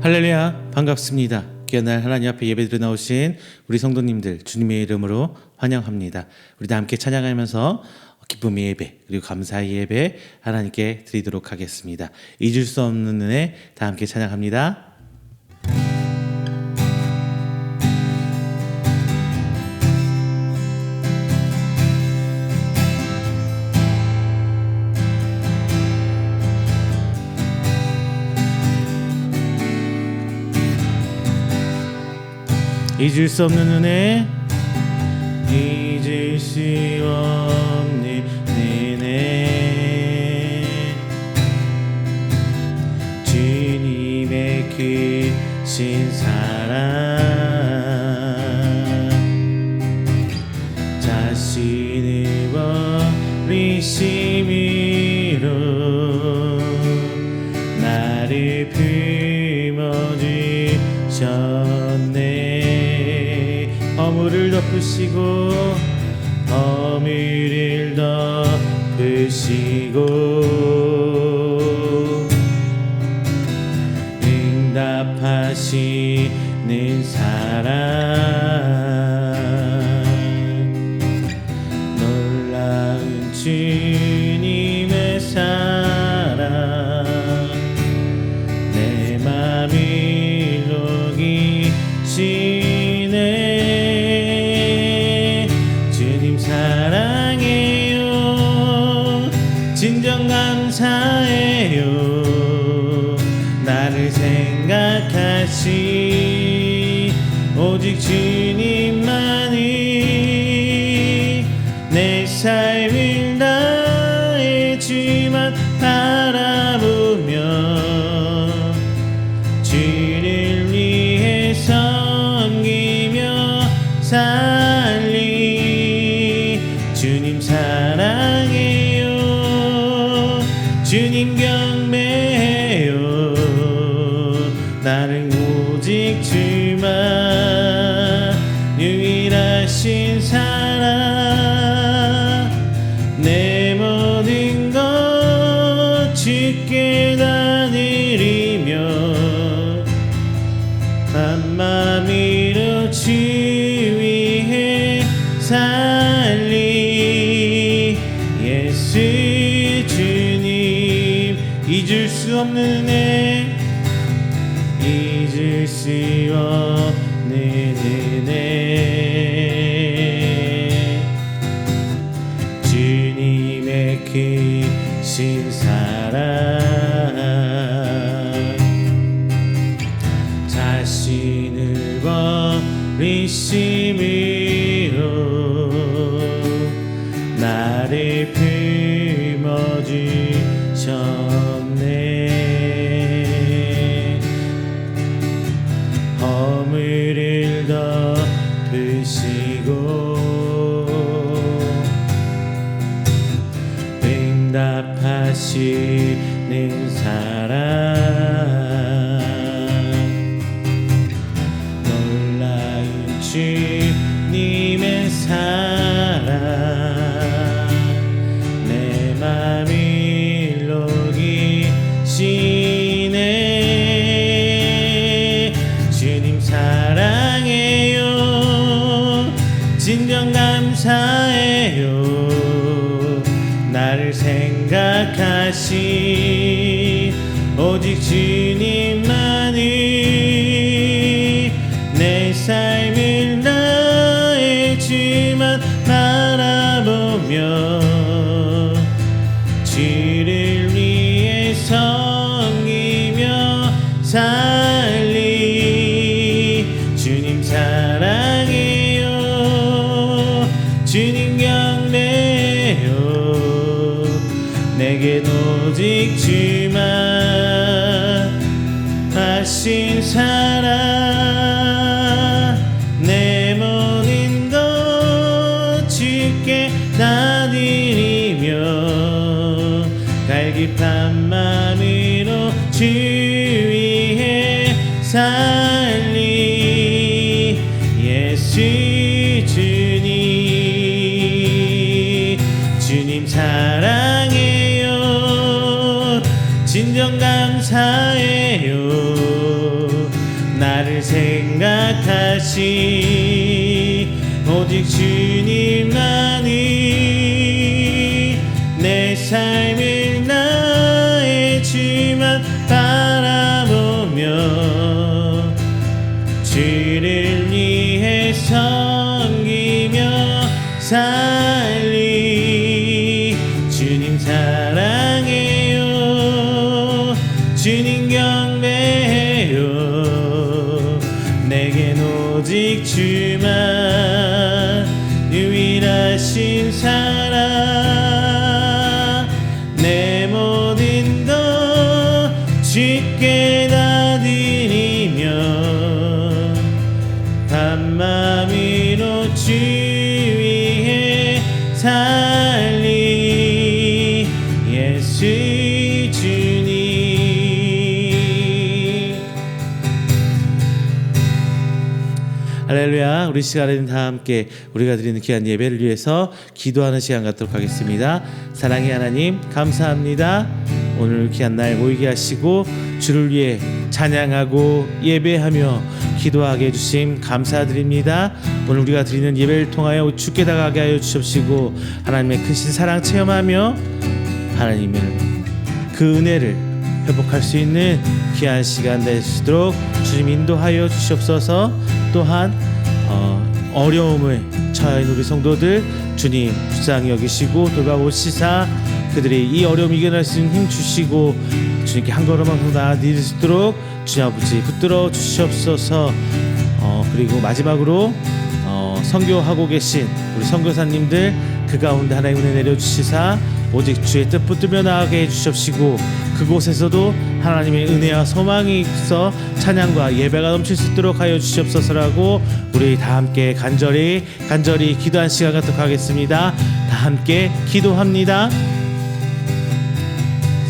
할렐루야, 반갑습니다. 귀한 날 하나님 앞에 예배드려 나오신 우리 성도님들 주님의 이름으로 환영합니다. 우리 다 함께 찬양하면서 기쁨의 예배 그리고 감사의 예배 하나님께 드리도록 하겠습니다. 잊을 수 없는 은혜 다 함께 찬양합니다. 잊을 수 없는 은혜, 잊을 수 없는 은혜, 주님의 크신 사랑, 자신을 버리심으로 나를 품어주셨네. 허물을 덮으시고 허물을 덮으시고 응답하시는 사랑, 놀라운 주님의 사랑, 내 맘을 녹이시네. 사랑해요, 진정 감사해요. 나를 생각하시 오직 주님만이 내 삶을 다해 주만 바라보며 주를 위해 섬기며 살리. 주님 사랑해요, 주님 경배해요. 나는 오직 주만 유일하신 사랑, 내 모든 것 주께 다 드리며 한 마음으로 주 위해 살리. 예수 주님, 잊을 수 없는 은혜, 잊을 수 없는 은혜, 주님의 크신 사랑, 자신을 버리심으로 나를 품어주셨네. 허물을 덮으시고 응답하시는 사랑, 놀라운 주님의 사랑, 내 맘을 녹이시네. 주님 사랑해요, 진정 감사해요. 나를 생각하시 오직 주님만이 내 삶을 다해 주만 바라보며 주를 위해 섬기며 살리. 주님 사랑해요, 주님 경배해요. 내겐 오직 주만 하신 사랑, 내 모든 것 주께 다 드리며 갈급한 마음으로 주 위해 살리. 예수 주님, 주님 사랑해요, 진정 감사해요. 오직 주님만이 내 삶을 나의 주만 바라보며 주를 위해 섬기며 살리. 주님 사랑해요, 주님 경배해요. 내겐 오직 주만 유일하신 사랑. 내 모든 것 주께 다 드리며 한마음으로 주 위해 살리. 예수 주님. 할렐루야. 우리 시간에는 다 함께 우리가 드리는 귀한 예배를 위해서 기도하는 시간 갖도록 하겠습니다. 사랑의 하나님, 감사합니다. 오늘 귀한 날 모이게 하시고 주를 위해 찬양하고 예배하며 기도하게 해주심 감사드립니다. 오늘 우리가 드리는 예배를 통하여 주께 다가가게 하여 주십시고 하나님의 크신 사랑 체험하며 하나님의 그 은혜를 회복할 수 있는 귀한 시간 되시도록 주님 인도하여 주시옵소서. 또한 어려움을 처한 우리 성도들 주님 불쌍히 여기시고 돌봐오시사 그들이 이 어려움 이겨낼 수 있는 힘 주시고 주님께 한 걸음 한 걸음 나아드릴 수 있도록 주님 아버지 붙들어 주시옵소서. 그리고 마지막으로 선교하고 계신 우리 선교사님들 그 가운데 하나님 은혜 내려주시사 오직 주의 뜻 붙들며 나아가게 해주시옵시고 그곳에서도 하나님의 은혜와 소망이 있어 찬양과 예배가 넘칠 수 있도록 하여 주시옵소서라고 우리 다 함께 간절히 기도한 시간 갖도록 하겠습니다. 다 함께 기도합니다.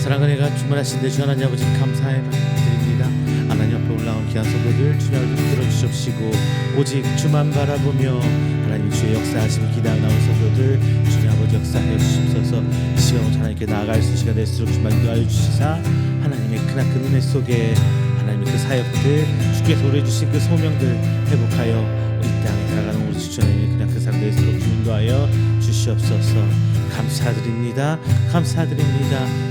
사랑과 은혜가 충만하신 주 하나님 아버지 감사의 말씀드립니다. 하나님 앞에 올라온 귀한 성도들 주님 아버지 붙들어 주시옵시고 오직 주만 바라보며 하나님 주의 역사하심을 기다려 나온 성도들 주님 아버지 역사하여 주시옵소서. 이 시간 하나님께 나아갈 수 있는 시간 될수록 주만 인도하여 주시사 하나님의 크나큰 은혜 속에 하나님의 그 사역들 주께서 오래주신 그 소명들 회복하여 이 땅에 살아가는 우리 주님의 크나큰 삶 될수록 주님 인도하여 주시옵소서. 감사드립니다.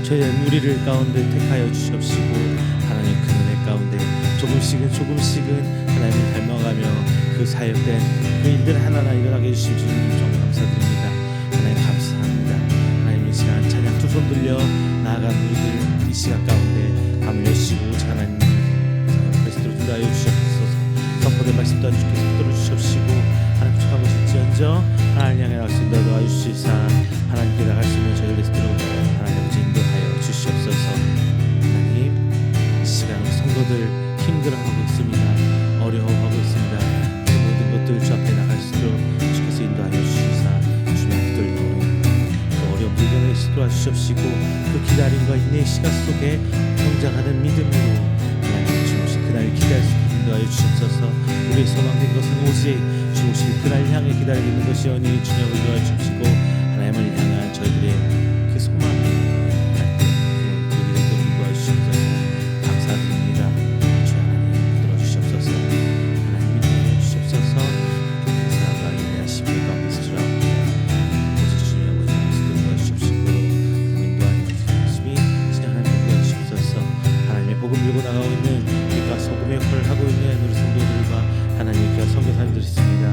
저희의 우리를 가운데 택하여 주시옵시고 하나님의 큰 은혜 가운데 조금씩은 하나님을 닮아가며 그 사역된 그 일들 하나하나 일어나게 해주신 주님 정말 감사드립니다. 하나님 감사합니다. 하나님 이 시간 찬양 두 손 들려 나아간 우리들 이 시간 가운데 밤을 여시고 오직 하나님 그리스도로 인도하여 주시옵소서. 선포된 말씀도 주께서 붙들어 주시옵시고 하나님 축하하고 싶지언정 하나님 향해 나갈 수 있도록 도와주시사 하나님께 나갈 수 있는 저희를 그리스도로 하나님 아버지 인도하여 주시옵소서. 하나님 이 시간 우리 성도들 힘들어하고 있습니다. 어려워하고 있습니다. 그 모든 것들 주 앞에 나갈 수 있도록 주께서 인도하여 주시사 주님 앞에 돌려오는 그 어려움 이겨낼 수 있도록 도와주시옵시고 그 기다림과 인내의 시간 속에 성장하는 믿음으로 하나님 주무신 그날을 기다릴 수 있도록 인도하여 주시옵소서. 우리의 소망된 것은 오직 주무신 그날 향해 기다리고 있는 것이오니 주님을 인도하여 주시고 하나님을 향한 저희들의 그 소망이 우리를 인도하여 주시옵소서. 감사드립니다. 주 하나님 들어주시옵소서. 하나님 인도하여 주시옵소서. 그 사랑과 인내하심을 가운데서 주옵소서. 오직 주님 아버지 인도하여 주시옵시고 하나님 인도하여 주시옵시니 진짜 하나님 인도하여 주시옵소서. 하나님의 복음 들고 나가고 있는 빛과 소금의 역할을 하고 있는 우리 성도들과 하나님의 귀한 선교사님들이 있습니다.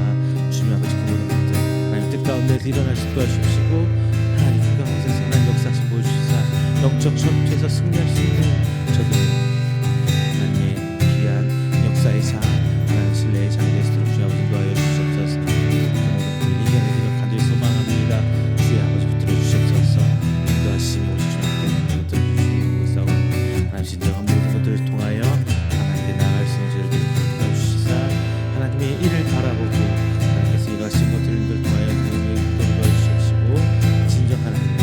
주님 아버지 그 모든 것들 하나님 뜻 가운데서 일어날 수 있도록 하십시고 하나님 그 가운데서 하나님 역사하심 보여주시사 영적 전투에서 승리할 수 있는 저들 하나님의 귀한 역사의 장 하나님 신뢰의 장이 될 수 있도록 주님 아버지 인도하여 주시옵소서. 그 모든 것들을 이겨내기를 간절히 소망합니다. 주의 아버지 붙들어 주시옵소서. 인도하심이 오직 주님께 붙들어 주시고 싸우고 하나님 진정한 모든 것들을 통하여 하나님께 나아갈 수 있는 저희를 붙들어 주시사 하나님의 일을 바라보고 하나님께서 일하신 것들을 통하여 그분을 도와주시옵시고 진정한 하나님의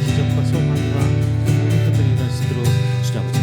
기적과 소망과 그 모든 것들이 일어날 수 있도록 주님 아버지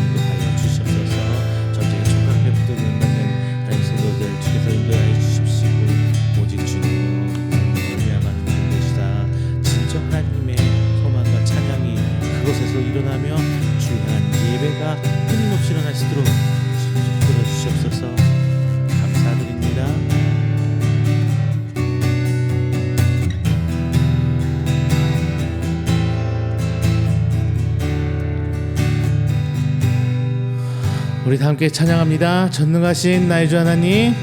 우리 다 함께 찬양합니다. 전능하신 나의 주 하나님,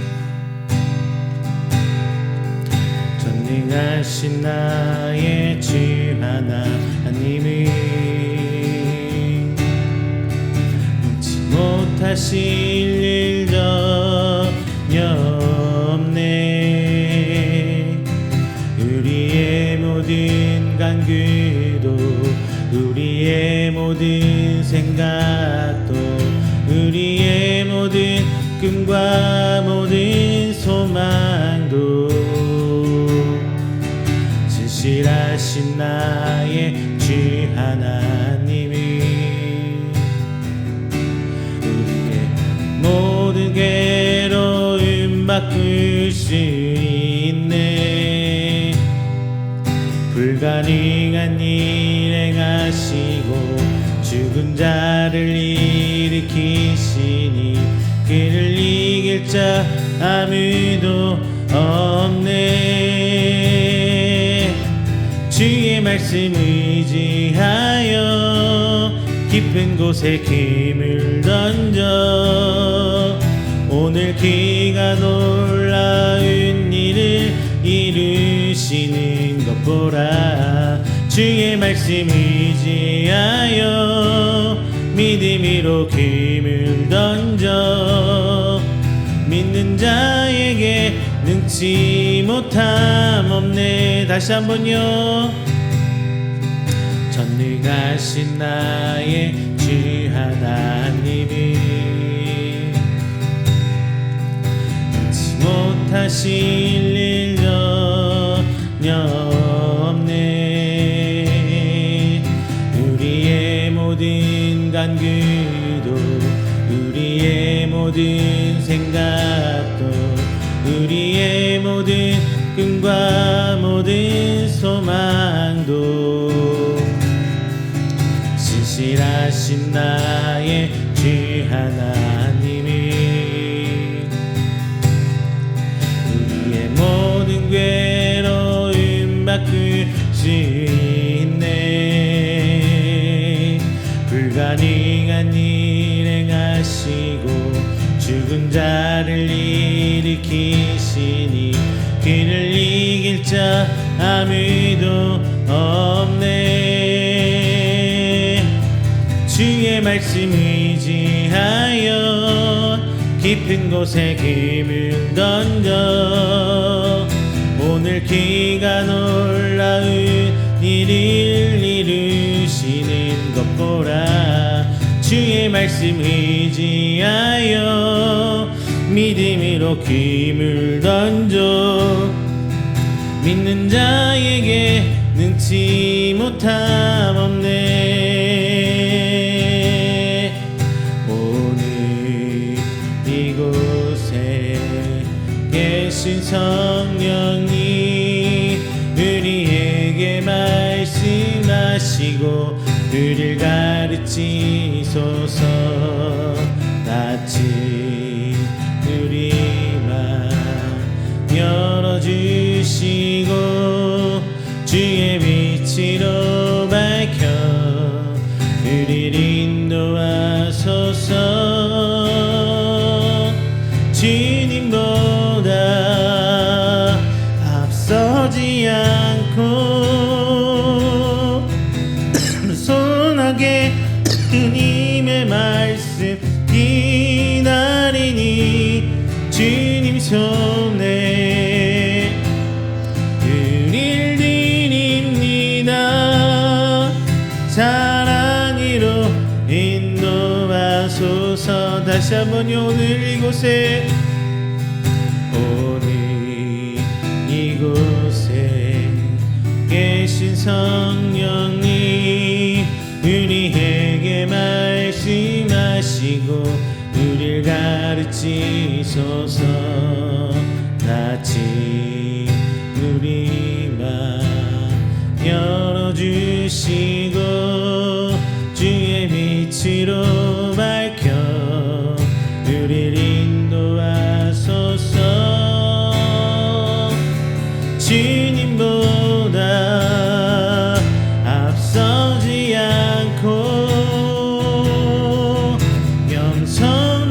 전능하신 나의 주 하나님이 묻지 못하실 일 전혀 없네. 우리의 모든 간구도 우리의 모든 생각도 우리의 모든 꿈과 모든 소망도 진실하신 나의 주 하나님이 우리의 모든 괴로움 바꿀 수 있네. 불가능한 일 행하시고 죽은 자를 일으키시니 그를 이길 자 아무도 없네. 주의 말씀 의지하여 깊은 곳에 금을 던져 오늘 그가 놀라운 일을 이루시는 것 보라. 주의 말씀 의지하여 믿음으로 금을 던져 믿는 자에게 능치 못함 없네. 다시 한번요. 전능하신 나의 주 하나님이 능치 못하실 일 전혀 없네. 우리의 모든 간구도 우리의 모든 생각도 우리의 모든 꿈과 모든 소망도 진실하신 나의 주 하나님이 우리의 모든 괴로움 바꿀 수 있네. 불가능한 일 행하시고 죽은 자를 일으키시니 그를 이길 자 아무도 없네. 주의 말씀 의지하여 깊은 곳에 금을 던져 오늘 그가 놀라운 일을 이루시는 것 보라. 주의 말씀 의지하여 믿음으로 금을 던져 믿는 자에게 능치 못함 없네. 오늘 이곳에 계신 성령이 우리에게 말씀하시고 우리를 가르치소서. 낯이 우리 맘 열어주시고 주의 빛으로 밝혀 우리를 인도하소서. 주님보다 앞서지 않고 손하게 주님의 말씀 기다리니 주님 손에 우릴 드립니다. 사랑으로 인도하소서. 다시 한번요. 오늘 이곳에 계신 성령이 우리에게 말씀하시고 우리를 가르치소서. 낯이 우리 맘 열어주시고 주의 빛으로 밝혀 우리를 인도하소서. 주님보다 앞서지 않고 겸손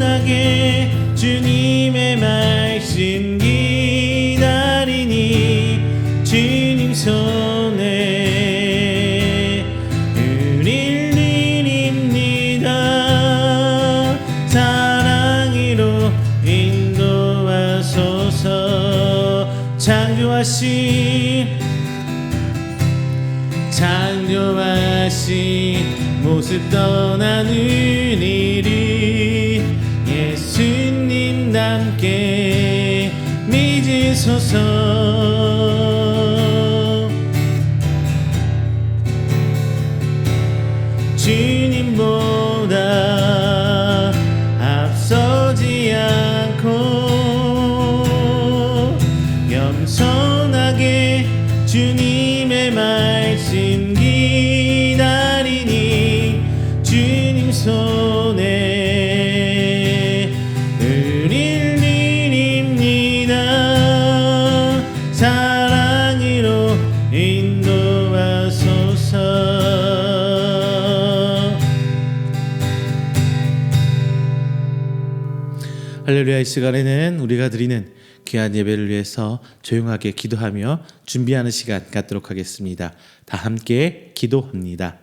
손에 우릴 드립니다. 사랑으로 인도하소서. 창조하신 모습 떠나는 일이 예수님 닮게 믿으소서. 주님보다 앞서지 않고 겸손하게 주님의 말씀 기다리니 주님 손에 우릴 드립니다. 사랑으로 인도하소서. 할렐루야. 이 시간에는 우리가 드리는 귀한 예배를 위해서 조용하게 기도하며 준비하는 시간 갖도록 하겠습니다. 다 함께 기도합니다.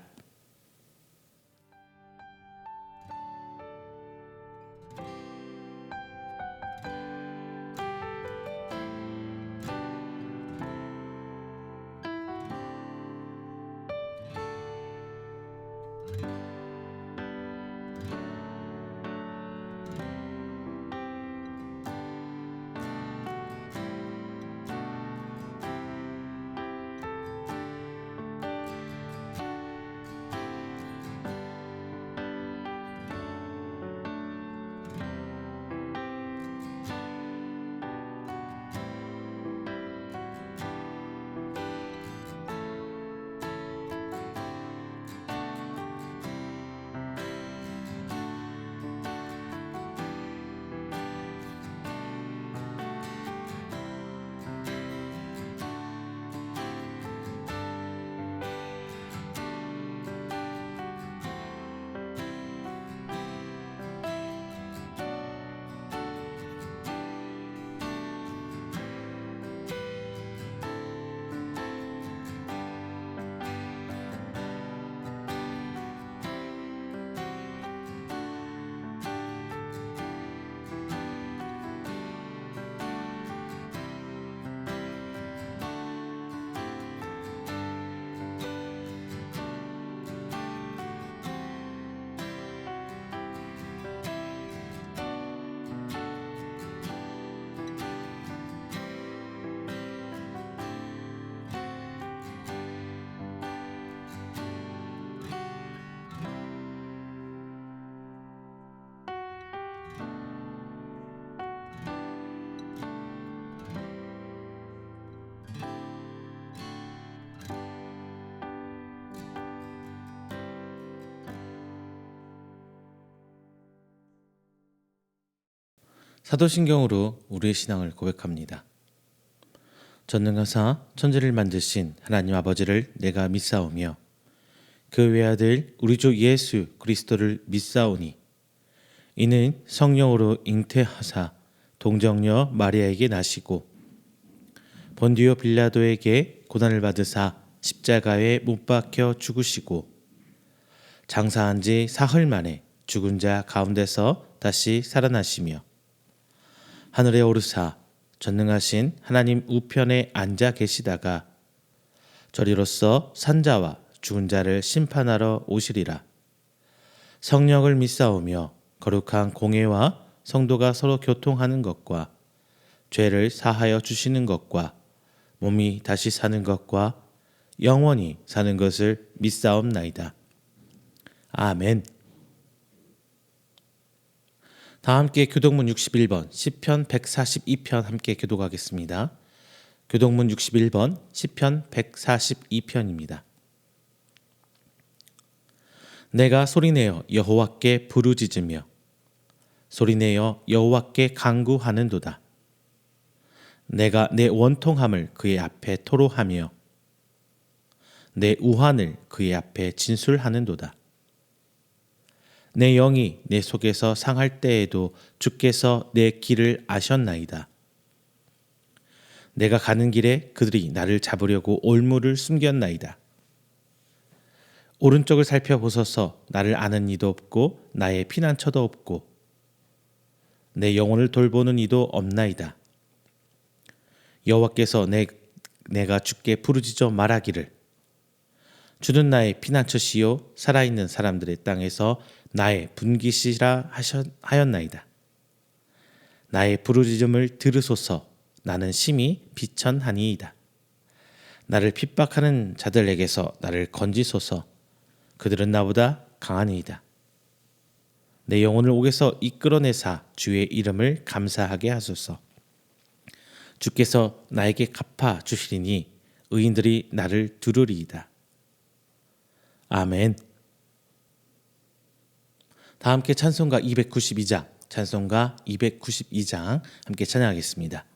사도신경으로 우리의 신앙을 고백합니다. 전능하사 천지를 만드신 하나님 아버지를 내가 믿사오며 그 외아들 우리 주 예수 그리스도를 믿사오니 이는 성령으로 잉태하사 동정녀 마리아에게 나시고 본디오 빌라도에게 고난을 받으사 십자가에 못 박혀 죽으시고 장사한 지 사흘 만에 죽은 자 가운데서 다시 살아나시며 하늘에 오르사 전능하신 하나님 우편에 앉아 계시다가 저리로서 산자와 죽은 자를 심판하러 오시리라. 성령을 믿사오며 거룩한 공회와 성도가 서로 교통하는 것과 죄를 사하여 주시는 것과 몸이 다시 사는 것과 영원히 사는 것을 믿사옵나이다. 아멘. 다 함께 교동문 61번 시편 142편 함께 교독하겠습니다. 교동문 61번 시편 142편입니다. 내가 소리내어 여호와께 부르짖으며 소리내어 여호와께 간구하는도다. 내가 내 원통함을 그의 앞에 토로하며 내 우환을 그의 앞에 진술하는도다. 내 영이 내 속에서 상할 때에도 주께서 내 길을 아셨나이다. 내가 가는 길에 그들이 나를 잡으려고 올무를 숨겼나이다. 오른쪽을 살펴보소서. 나를 아는 이도 없고 나의 피난처도 없고 내 영혼을 돌보는 이도 없나이다. 여호와께서 내가 주께 부르짖어 말하기를 주는 나의 피난처시요 살아있는 사람들의 땅에서 나의 분깃이라 하였나이다. 나의 부르짖음을 들으소서. 나는 심히 비천하니이다. 나를 핍박하는 자들에게서 나를 건지소서. 그들은 나보다 강하니이다. 내 영혼을 옥에서 이끌어내사 주의 이름을 감사하게 하소서. 주께서 나에게 갚아 주시리니 의인들이 나를 두루리이다. 아멘. 다 함께 찬송가 292장, 찬송가 292장 함께 찬양하겠습니다.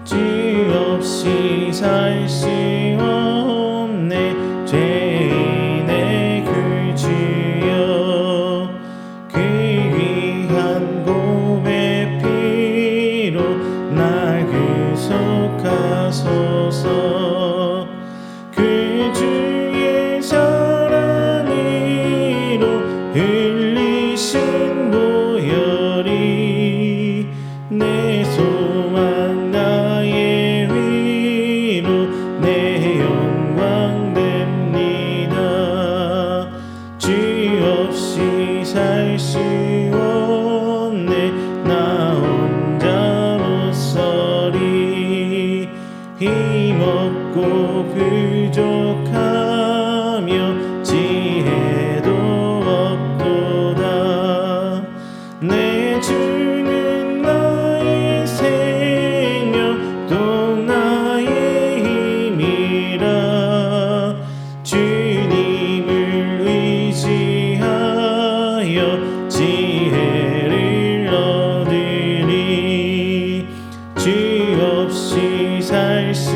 주 없이 살 수 없네 죄인의 그 주여 그 귀한 고백 피로 날 구속하소서 그 주의 사랑으로 흘리신 보혈이 내 소망 나의 위로 내 영광 됩니다. 주 없이 살 수 없네 나 혼자 못 서리 힘없고 부족하며 지혜도 없도다. 내 주는 나의 생명 또 나의 힘이라 주님을 의지하여 지혜를 얻으리. 주 없이 살 수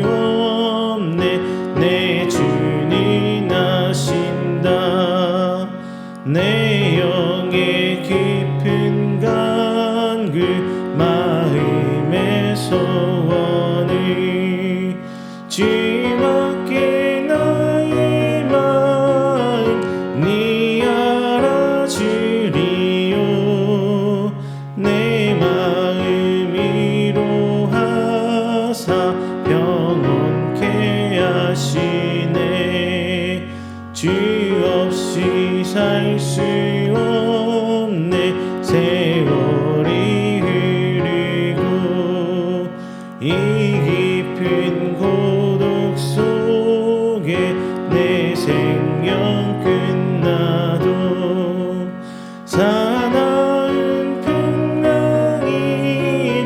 없네 내 주님 아신다. 내 영의 깊은 간구 마음의 소원을 주밖에 나의 마음 네 알아주리요. 내 마음 위로하사 평온케 하시네. 주 없이 살 수 없네 세월이 흐르고 이 깊은 고독 속에 내 생명 끝나도 사나운 풍랑일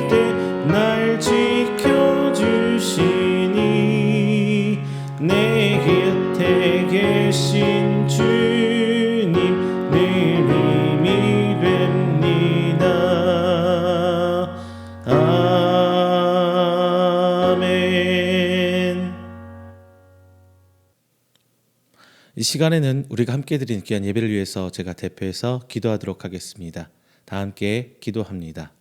때 날 지켜주시니 내 곁에 계신 주님 늘 힘이 됩니다. 아멘. 이 시간에는 우리가 함께 드린 귀한 예배를 위해서 제가 대표해서 기도하도록 하겠습니다. 다 함께 기도합니다.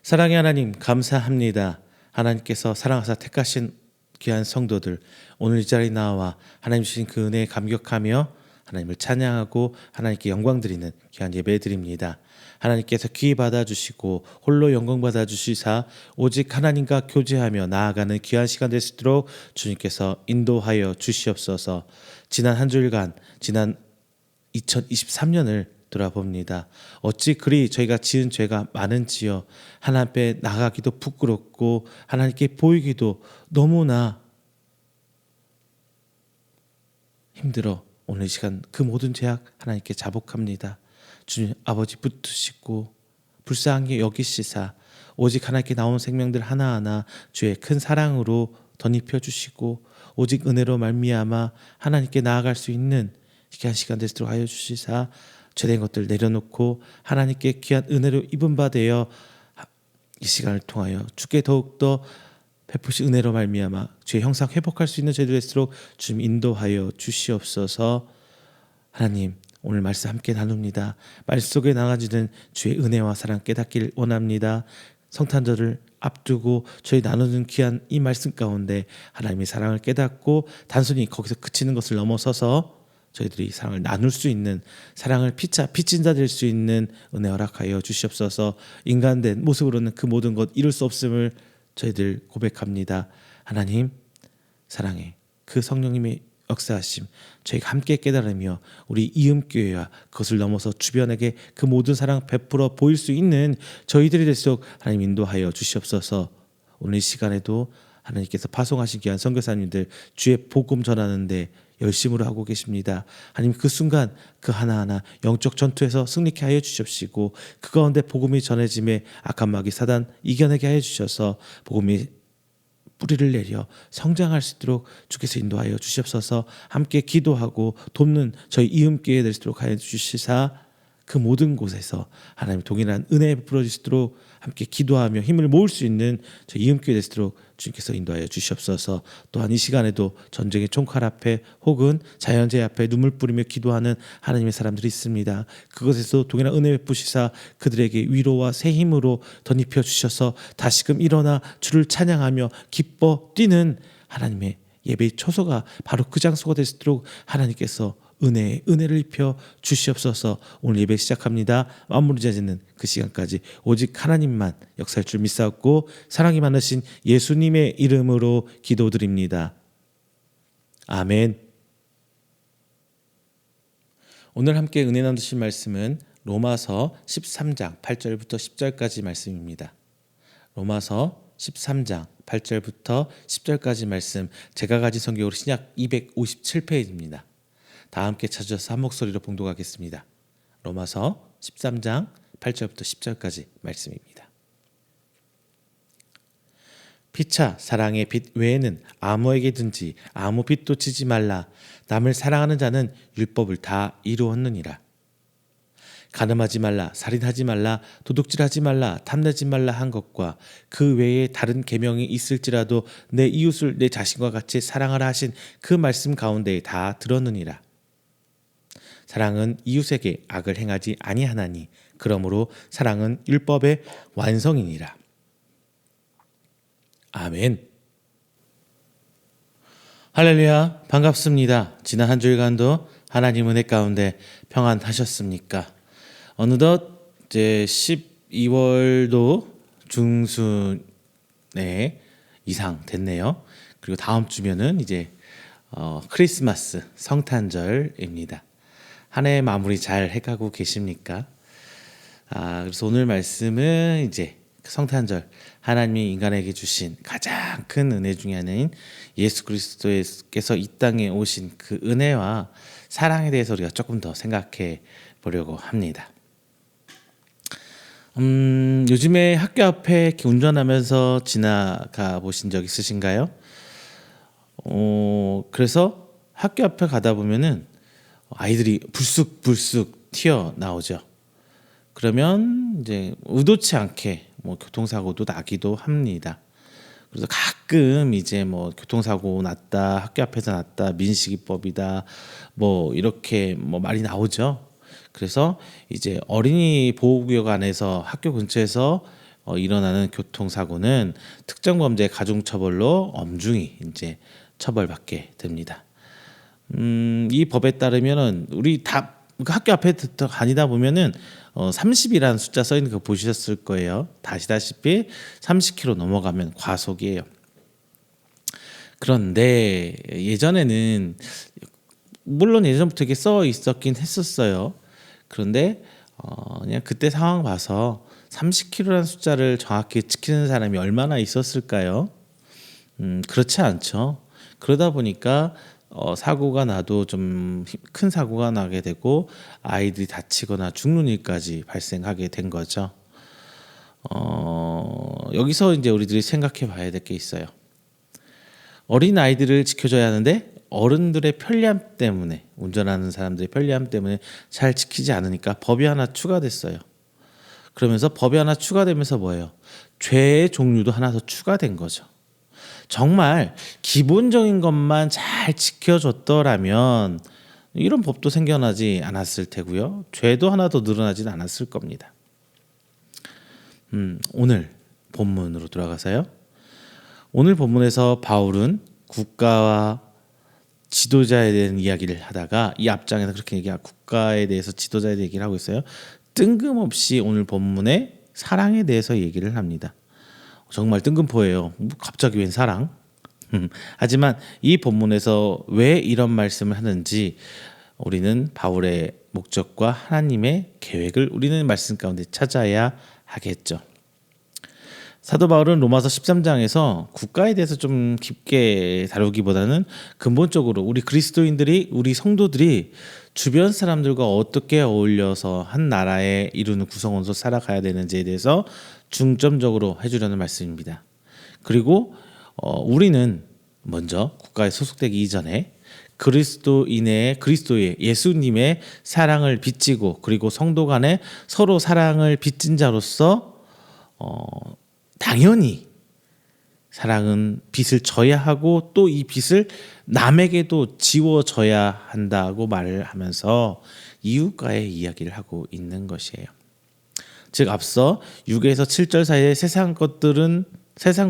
사랑의 하나님 감사합니다. 하나님께서 사랑하사 택하신 귀한 성도들 오늘 이 자리에 나와 하나님 주신 그 은혜에 감격하며 하나님을 찬양하고 하나님께 영광 드리는 귀한 예배 드립니다. 하나님께서 귀히 받아주시고 홀로 영광 받아주시사 오직 하나님과 교제하며 나아가는 귀한 시간 될 수 있도록 주님께서 인도하여 주시옵소서. 지난 한 주일간 지난 2023년을 돌아봅니다. 어찌 그리 저희가 지은 죄가 많은지요. 하나님 앞에 나가기도 부끄럽고 하나님께 보이기도 너무나 힘들어 오늘 이 시간 그 모든 죄악 하나님께 자복합니다. 주님 아버지 붙드시고 불쌍하게 여기시사 오직 하나님께 나온 생명들 하나하나 주의 큰 사랑으로 덧입혀 주시고 오직 은혜로 말미암아 하나님께 나아갈 수 있는 귀한 시간 될 수 있도록 하여 주시사 죄된 것들 내려놓고 하나님께 귀한 은혜로 입은 바 되어 이 시간을 통하여 주께 더욱더 베푸시 은혜로 말미암아 주의 형상 회복할 수 있는 저희들 될수록 주님 인도하여 주시옵소서. 하나님, 오늘 말씀 함께 나눕니다. 말씀 속에 나가지는 주의 은혜와 사랑 깨닫길 원합니다. 성탄절을 앞두고 저희 나누는 귀한 이 말씀 가운데 하나님의 사랑을 깨닫고 단순히 거기서 그치는 것을 넘어서서 저희들이 사랑을 나눌 수 있는, 사랑을 빚진 자 될 수 있는 은혜 허락하여 주시옵소서. 인간된 모습으로는 그 모든 것 이룰 수 없음을 저희들 고백합니다. 하나님, 사랑해 그 성령님의 역사하심 저희가 함께 깨달으며 우리 이음교회와 그것을 넘어서 주변에게 그 모든 사랑 베풀어 보일 수 있는 저희들이 될수록 하나님 인도하여 주시옵소서. 오늘 이 시간에도 하나님께서 파송하신 귀한 선교사님들 주의 복음 전하는데 열심으로 하고 계십니다. 하나님, 그 순간 그 하나하나 영적 전투에서 승리케 하여 주십시고 그 가운데 복음이 전해짐에 악한 마귀 사단 이겨내게 하여 주셔서 복음이 뿌리를 내려 성장할 수 있도록 주께서 인도하여 주시옵소서. 함께 기도하고 돕는 저희 이음교회 될 수 있도록 하여 주시사 그 모든 곳에서 하나님 동일한 은혜 베풀어 주시도록 함께 기도하며 힘을 모을 수 있는 저희 이음교회 될 수 있도록 주님께서 인도하여 주시옵소서. 또한 이 시간에도 전쟁의 총칼 앞에 혹은 자연재해 앞에 눈물 뿌리며 기도하는 하나님의 사람들이 있습니다. 그것에서 동일한 은혜 베푸시사 그들에게 위로와 새 힘으로 덧입혀 주셔서 다시금 일어나 주를 찬양하며 기뻐 뛰는 하나님의 예배의 초소가 바로 그 장소가 될 수 있도록 하나님께서 은혜를 입혀 주시옵소서. 오늘 예배 시작합니다. 마무리 지어지는 그 시간까지 오직 하나님만 역사할 줄 믿사옵고 사랑이 많으신 예수님의 이름으로 기도드립니다. 아멘. 오늘 함께 은혜 나누실 말씀은 로마서 13장 8절부터 10절까지 말씀입니다. 로마서 13장 8절부터 10절까지 말씀, 제가 가진 성경으로 신약 257페이지입니다. 다 함께 찾아서 한 목소리로 봉독하겠습니다. 로마서 13장 8절부터 10절까지 말씀입니다. 피차 사랑의 빚 외에는 아무에게든지 아무 빚도 지지 말라. 남을 사랑하는 자는 율법을 다 이루었느니라. 간음하지 말라, 살인하지 말라, 도둑질하지 말라, 탐내지 말라 한 것과 그 외에 다른 계명이 있을지라도 내 이웃을 내 자신과 같이 사랑하라 하신 그 말씀 가운데 다 들었느니라. 사랑은 이웃에게 악을 행하지 아니하나니 그러므로 사랑은 율법의 완성이니라. 아멘. 할렐루야, 반갑습니다. 지난 한 주일간도 하나님 은혜 가운데 평안하셨습니까? 어느덧 이제 12월도 중순에 이상 됐네요. 그리고 다음 주면은 이제 크리스마스 성탄절입니다. 한 해 마무리 잘 해가고 계십니까? 그래서 오늘 말씀은 이제 성탄절, 하나님이 인간에게 주신 가장 큰 은혜 중에 하나인 예수 그리스도께서 이 땅에 오신 그 은혜와 사랑에 대해서 우리가 조금 더 생각해 보려고 합니다. 요즘에 학교 앞에 이렇게 운전하면서 지나가 보신 적 있으신가요? 그래서 학교 앞에 가다 보면은 아이들이 불쑥 튀어나오죠. 그러면 이제 의도치 않게 교통사고도 나기도 합니다. 그래서 가끔 이제 교통사고 났다, 학교 앞에서 났다, 민식이법이다, 이렇게 말이 나오죠. 그래서 이제 어린이 보호구역 안에서 학교 근처에서 일어나는 교통사고는 특정범죄 가중처벌로 엄중히 이제 처벌받게 됩니다. 이 법에 따르면은 우리 다 학교 앞에 다니다 보면은 30이라는 숫자 써 있는 거 보셨을 거예요. 아시다시피 30km 넘어가면 과속이에요. 그런데 예전에는 물론 예전부터 이게 써 있었긴 했었어요. 그런데 그냥 그때 상황 봐서 30km라는 숫자를 정확히 지키는 사람이 얼마나 있었을까요? 그렇지 않죠. 그러다 보니까 사고가 나도 좀 큰 사고가 나게 되고 아이들이 다치거나 죽는 일까지 발생하게 된 거죠. 여기서 이제 우리들이 생각해 봐야 될 게 있어요. 어린 아이들을 지켜줘야 하는데 어른들의 편리함 때문에, 운전하는 사람들의 편리함 때문에 잘 지키지 않으니까 법이 하나 추가됐어요. 그러면서 법이 하나 추가되면서 뭐예요? 죄의 종류도 하나 더 추가된 거죠. 정말 기본적인 것만 잘 지켜줬더라면 이런 법도 생겨나지 않았을 테고요. 죄도 하나 더 늘어나진 않았을 겁니다. 오늘 본문으로 돌아가서요. 오늘 본문에서 바울은 국가와 지도자에 대한 이야기를 하다가 이 앞장에서 그렇게 얘기하고 국가에 대해서 지도자에 대해 얘기를 하고 있어요. 뜬금없이 오늘 본문에 사랑에 대해서 얘기를 합니다. 정말 뜬금포예요. 갑자기 웬 사랑? 하지만 이 본문에서 왜 이런 말씀을 하는지 우리는 바울의 목적과 하나님의 계획을 우리는 말씀 가운데 찾아야 하겠죠. 사도 바울은 로마서 13장에서 국가에 대해서 좀 깊게 다루기보다는 근본적으로 우리 그리스도인들이, 우리 성도들이 주변 사람들과 어떻게 어울려서 한 나라에 이루는 구성원으로 살아가야 되는지에 대해서 중점적으로 해주려는 말씀입니다. 그리고 우리는 먼저 국가에 소속되기 이전에 그리스도의 예수님의 사랑을 빚지고 그리고 성도 간에 서로 사랑을 빚진 자로서 당연히 사랑은 빚을 져야 하고 또 이 빚을 남에게도 지워져야 한다고 말을 하면서 이웃과의 이야기를 하고 있는 것이에요. 즉 앞서 6에서 7절 사이에 세상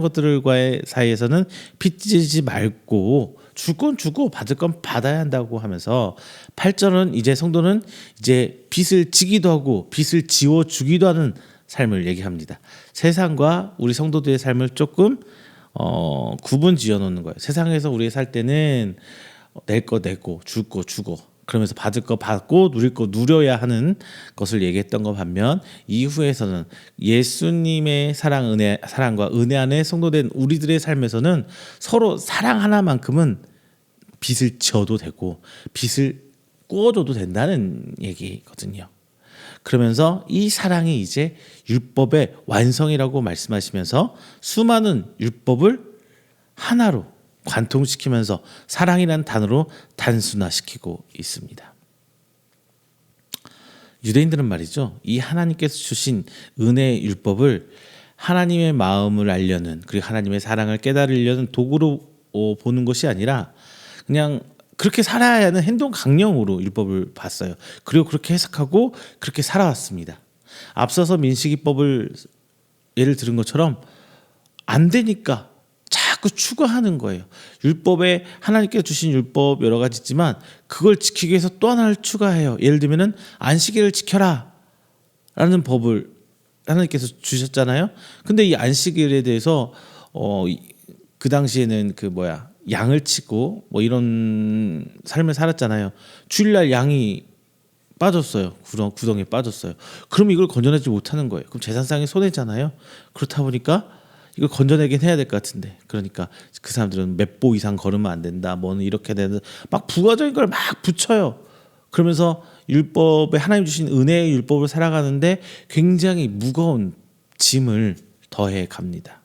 것들과의 사이에서는 빚지지 말고 줄 건 주고 받을 건 받아야 한다고 하면서 8절은 이제 성도는 이제 빚을 지기도 하고 빚을 지워주기도 하는 삶을 얘기합니다. 세상과 우리 성도들의 삶을 조금 구분 지어 놓는 거예요. 세상에서 우리가 살 때는 낼 거 내고 줄 거 주고 그러면서 받을 거 받고 누릴 거 누려야 하는 것을 얘기했던 것 반면 이후에서는 예수님의 사랑과 은혜 안에 성도된 우리들의 삶에서는 서로 사랑 하나만큼은 빚을 지어도 되고 빚을 꾸어줘도 된다는 얘기거든요. 그러면서 이 사랑이 이제 율법의 완성이라고 말씀하시면서 수많은 율법을 하나로 관통시키면서 사랑이라는 단어로 단순화시키고 있습니다. 유대인들은 말이죠. 이 하나님께서 주신 은혜의 율법을 하나님의 마음을 알려는 그리고 하나님의 사랑을 깨달으려는 도구로 보는 것이 아니라 그냥 그렇게 살아야 하는 행동 강령으로 율법을 봤어요. 그리고 그렇게 해석하고 그렇게 살아왔습니다. 앞서서 민식이법을 예를 들은 것처럼 안 되니까 자꾸 추가하는 거예요. 율법에 하나님께서 주신 율법 여러 가지 있지만 그걸 지키기 위해서 또 하나를 추가해요. 예를 들면은 안식일을 지켜라 라는 법을 하나님께서 주셨잖아요. 근데 이 안식일에 대해서 그 당시에는 양을 치고 이런 삶을 살았잖아요. 주일날 양이 빠졌어요. 구덩이에 빠졌어요. 그럼 이걸 건져내지 못하는 거예요. 그럼 제사상이 손해잖아요. 그렇다 보니까 이걸 건져내긴 해야 될 것 같은데 그러니까 그 사람들은 몇 보 이상 걸으면 안 된다. 뭐는 이렇게 되는 막 부가적인 걸 막 붙여요. 그러면서 율법에 하나님 주신 은혜의 율법을 살아가는데 굉장히 무거운 짐을 더해 갑니다.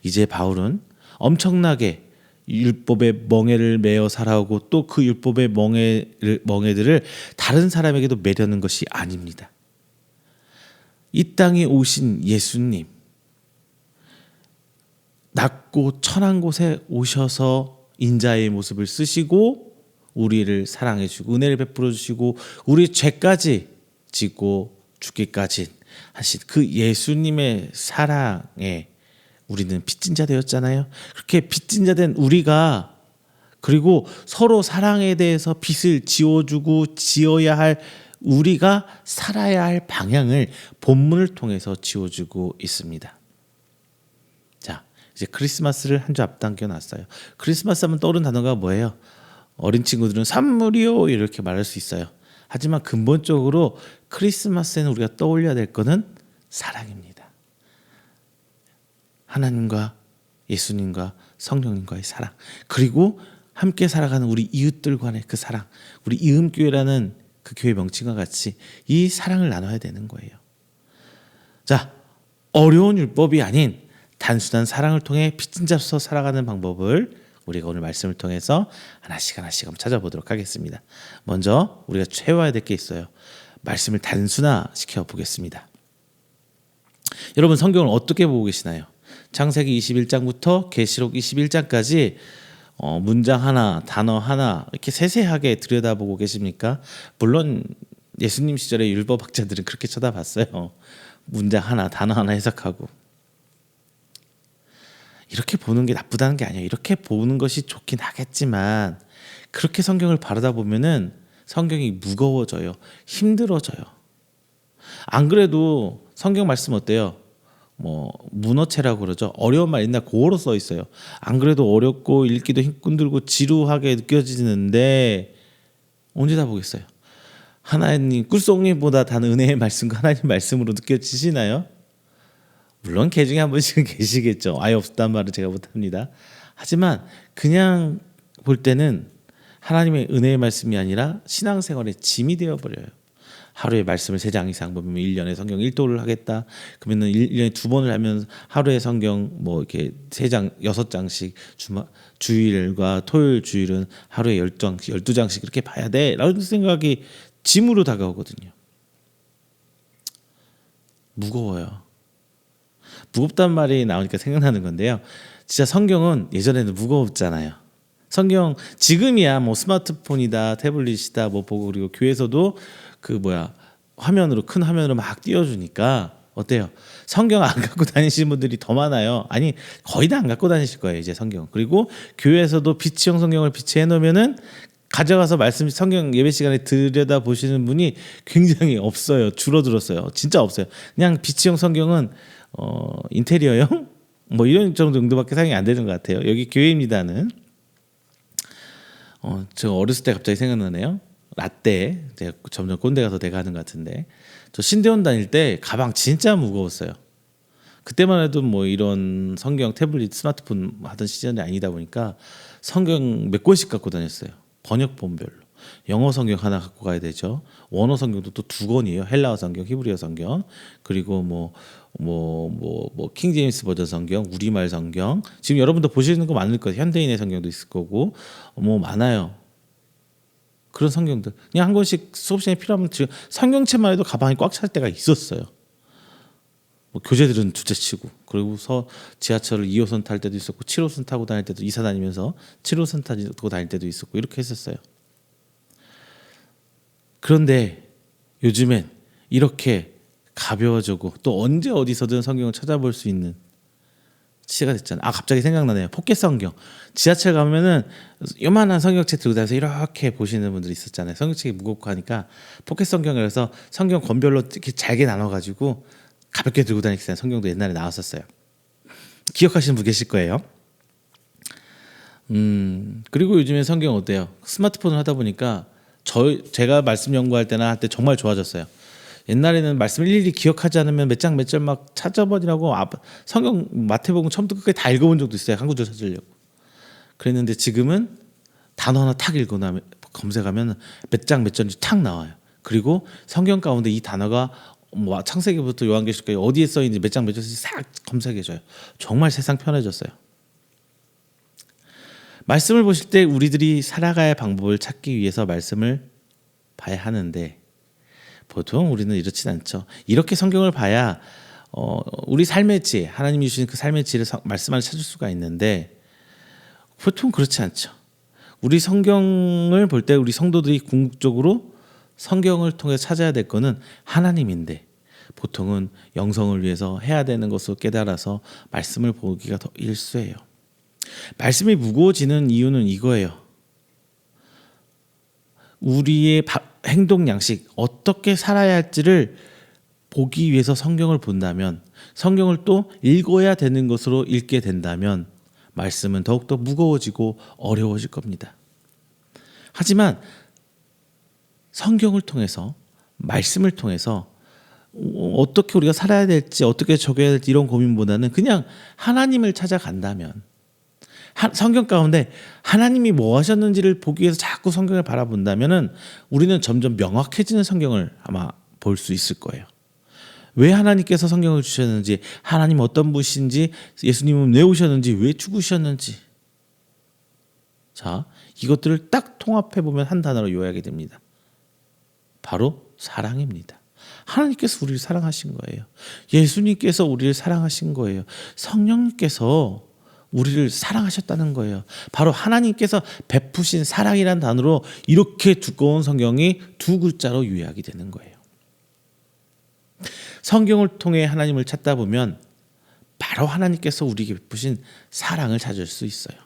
이제 바울은 엄청나게 율법의 멍에를 메어 살아오고 또 그 율법의 멍에들을 다른 사람에게도 매려는 것이 아닙니다. 이 땅에 오신 예수님, 낮고 천한 곳에 오셔서 인자의 모습을 쓰시고 우리를 사랑해 주시고 은혜를 베풀어 주시고 우리 죄까지 지고 죽기까지 하신 그 예수님의 사랑에 우리는 빚진 자 되었잖아요. 그렇게 빚진 자 된 우리가 그리고 서로 사랑에 대해서 빚을 지어주고 지어야 할 우리가 살아야 할 방향을 본문을 통해서 지어주고 있습니다. 자, 이제 크리스마스를 한 주 앞당겨 놨어요. 크리스마스 하면 떠오르는 단어가 뭐예요? 어린 친구들은 선물이요 이렇게 말할 수 있어요. 하지만 근본적으로 크리스마스에는 우리가 떠올려야 될 것은 사랑입니다. 하나님과 예수님과 성령님과의 사랑 그리고 함께 살아가는 우리 이웃들 간의 그 사랑 우리 이음교회라는 그 교회 명칭과 같이 이 사랑을 나눠야 되는 거예요. 자, 어려운 율법이 아닌 단순한 사랑을 통해 빚진 자로서 살아가는 방법을 우리가 오늘 말씀을 통해서 하나씩 한번 찾아보도록 하겠습니다. 먼저 우리가 채워야 될 게 있어요. 말씀을 단순화시켜 보겠습니다. 여러분 성경을 어떻게 보고 계시나요? 창세기 21장부터 계시록 21장까지 문장 하나, 단어 하나 이렇게 세세하게 들여다보고 계십니까? 물론 예수님 시절의 율법학자들은 그렇게 쳐다봤어요. 문장 하나, 단어 하나 해석하고. 이렇게 보는 게 나쁘다는 게 아니에요. 이렇게 보는 것이 좋긴 하겠지만 그렇게 성경을 바라다 보면은 성경이 무거워져요. 힘들어져요. 안 그래도 성경 말씀 어때요? 뭐 문어체라고 그러죠. 어려운 말 옛날 고어로 써 있어요. 안 그래도 어렵고 읽기도 힘들고 지루하게 느껴지는데 언제 다 보겠어요? 하나님 꿀송이보다 단 은혜의 말씀과 하나님 말씀으로 느껴지시나요? 물론 개 중에 한 분씩은 계시겠죠. 아예 없었단 말은 제가 못합니다. 하지만 그냥 볼 때는 하나님의 은혜의 말씀이 아니라 신앙생활의 짐이 되어버려요. 하루에 말씀을 3장 이상 보면 1년에 성경 1도를 하겠다. 그러면 1년에 2번을 하면 하루에 성경 뭐 이렇게 3장, 6장씩 주일과 토요일 주일은 하루에 12장씩 이렇게 봐야 돼. 라는 생각이 짐으로 다가오거든요. 무거워요. 무겁단 말이 나오니까 생각나는 건데요. 진짜 성경은 예전에는 무거웠잖아요. 성경 지금이야 뭐 스마트폰이다, 태블릿이다 뭐 보고 그리고 교회에서도 화면으로 큰 화면으로 막 띄워주니까 어때요? 성경 안 갖고 다니시는 분들이 더 많아요. 아니 거의 다 안 갖고 다니실 거예요 이제 성경. 그리고 교회에서도 비치형 성경을 비치해 놓으면은 가져가서 말씀 성경 예배 시간에 들여다 보시는 분이 굉장히 없어요. 줄어들었어요. 진짜 없어요. 그냥 비치형 성경은 인테리어용 뭐 이런 정도밖에 사용이 안 되는 것 같아요. 여기 교회입니다는 제가 어렸을 때 갑자기 생각나네요. 라떼 제가 점점 꼰대가 더 돼가는 것 같은데 저 신대원 다닐 때 가방 진짜 무거웠어요. 그때만 해도 뭐 이런 성경 태블릿 스마트폰 하던 시절이 아니다 보니까 성경 몇 권씩 갖고 다녔어요. 번역본별로. 영어 성경 하나 갖고 가야 되죠. 원어 성경도 또 2권이에요. 헬라어 성경, 히브리어 성경, 그리고 킹 제임스 버전 성경, 우리말 성경. 지금 여러분도 보시는 거 많을 거예요. 현대인의 성경도 있을 거고, 뭐 많아요. 그런 성경들 그냥 한 권씩 수업 시간에 필요하면 성경책만 해도 가방이 꽉 찰 때가 있었어요. 뭐 교재들은 둘째치고 그리고서 지하철을 2호선 탈 때도 있었고 7호선 타고 다닐 때도 이사 다니면서 7호선 타고 다닐 때도 있었고 이렇게 했었어요. 그런데 요즘엔 이렇게 가벼워지고 또 언제 어디서든 성경을 찾아볼 수 있는 시대가 됐잖아요. 갑자기 생각나네요. 포켓 성경. 지하철 가면은 요만한 성경책 들고 다니면서 이렇게 보시는 분들이 있었잖아요. 성경책이 무겁고 하니까 포켓 성경이라서 성경 권별로 이렇게 잘게 나눠가지고 가볍게 들고 다니는 성경도 옛날에 나왔었어요. 기억하시는 분 계실 거예요. 그리고 요즘에 성경 어때요? 스마트폰을 하다 보니까 제가 말씀 연구할 때나 할 때 정말 좋아졌어요. 옛날에는 말씀을 일일이 기억하지 않으면 몇 장 몇 절 막 찾아버리라고 성경 마태복음 처음부터 끝까지 다 읽어본 적도 있어요. 한 구절 찾으려고. 그랬는데 지금은 단어 하나 탁 읽고 나면 검색하면 몇 장 몇 절이 탁 나와요. 그리고 성경 가운데 이 단어가 뭐 창세기부터 요한계시록까지 어디에 써 있는지 몇 장 몇 절씩 싹 검색해줘요. 정말 세상 편해졌어요. 말씀을 보실 때 우리들이 살아가야 할 방법을 찾기 위해서 말씀을 봐야 하는데 보통 우리는 이렇진 않죠. 이렇게 성경을 봐야 우리 삶의 지혜, 하나님이 주신 그 삶의 지혜를 말씀 안에 찾을 수가 있는데 보통 그렇지 않죠. 우리 성경을 볼 때 우리 성도들이 궁극적으로 성경을 통해 찾아야 될 거는 하나님인데 보통은 영성을 위해서 해야 되는 것을 깨달아서 말씀을 보기가 더 일수예요. 말씀이 무거워지는 이유는 이거예요. 우리의 행동 양식, 어떻게 살아야 할지를 보기 위해서 성경을 본다면, 성경을 또 읽어야 되는 것으로 읽게 된다면 말씀은 더욱더 무거워지고 어려워질 겁니다. 하지만 성경을 통해서, 말씀을 통해서 어떻게 우리가 살아야 될지, 어떻게 적용해야 될지 이런 고민보다는 그냥 하나님을 찾아간다면, 성경 가운데 하나님이 뭐 하셨는지를 보기 위해서 자꾸 성경을 바라본다면은 우리는 점점 명확해지는 성경을 아마 볼 수 있을 거예요. 왜 하나님께서 성경을 주셨는지, 하나님 어떤 분이신지, 예수님은 왜 오셨는지, 왜 죽으셨는지. 자, 이것들을 딱 통합해 보면 한 단어로 요약이 됩니다. 바로 사랑입니다. 하나님께서 우리를 사랑하신 거예요. 예수님께서 우리를 사랑하신 거예요. 성령님께서 우리를 사랑하셨다는 거예요. 바로 하나님께서 베푸신 사랑이란 단어로 이렇게 두꺼운 성경이 두 글자로 요약이 되는 거예요. 성경을 통해 하나님을 찾다 보면 바로 하나님께서 우리에게 베푸신 사랑을 찾을 수 있어요.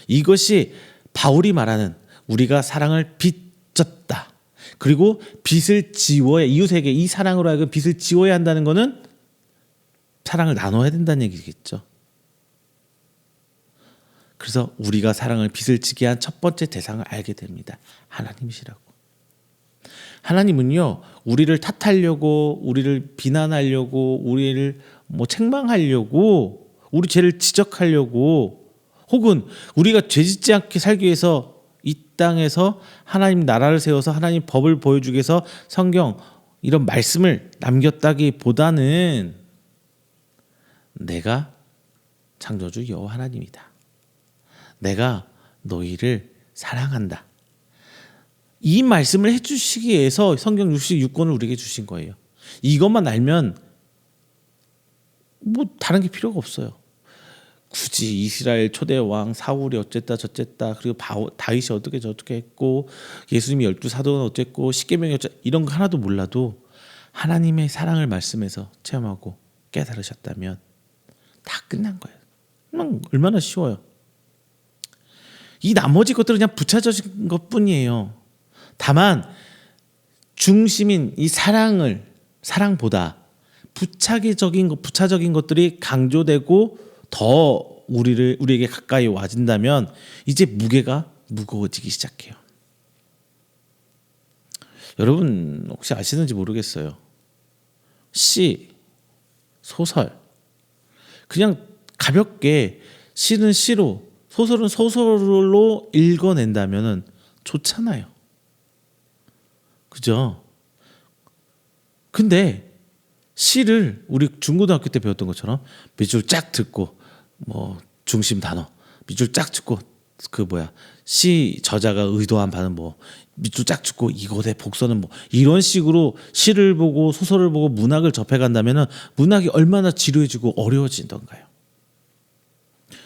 이것이 바울이 말하는 우리가 사랑을 빚졌다. 그리고 빚을 지워야, 이웃에게 이 사랑으로 하여금 빚을 지워야 한다는 것은 사랑을 나눠야 된다는 얘기겠죠. 그래서 우리가 사랑을 빚을 지게 한 첫 번째 대상을 알게 됩니다. 하나님이시라고. 하나님은요, 우리를 탓하려고, 우리를 비난하려고, 우리를 책망하려고, 우리 죄를 지적하려고, 혹은 우리가 죄짓지 않게 살기 위해서 이 땅에서 하나님 나라를 세워서 하나님 법을 보여주기 위해서 성경 이런 말씀을 남겼다기보다는 내가 창조주 여호와 하나님이다. 내가 너희를 사랑한다. 이 말씀을 해주시기 위해서 성경 66권을 우리에게 주신 거예요. 이것만 알면 다른 게 필요가 없어요. 굳이 이스라엘 초대 왕 사울이 어쨌다 저쨌다, 그리고 다윗이 어떻게 저렇게 했고, 예수님이 12사도는 어쨌고, 십계명이 어쨌다, 이런 거 하나도 몰라도 하나님의 사랑을 말씀에서 체험하고 깨달으셨다면 다 끝난 거예요. 얼마나 쉬워요. 이 나머지 것들은 그냥 부차적인 것뿐이에요. 다만 중심인 이 사랑보다 부차적인 것들이 강조되고 더 우리에게 가까이 와진다면 이제 무게가 무거워지기 시작해요. 여러분 혹시 아시는지 모르겠어요. 시, 소설, 그냥 가볍게 시는 시로, 소설은 소설로 읽어낸다면 좋잖아요. 그죠? 근데 시를 우리 중고등학교 때 배웠던 것처럼 밑줄 쫙 듣고 중심 단어 밑줄 쫙 듣고 시 저자가 의도한 바는 밑줄 쫙 듣고 이것의 복선은 이런 식으로 시를 보고 소설을 보고 문학을 접해간다면 문학이 얼마나 지루해지고 어려워진던가요.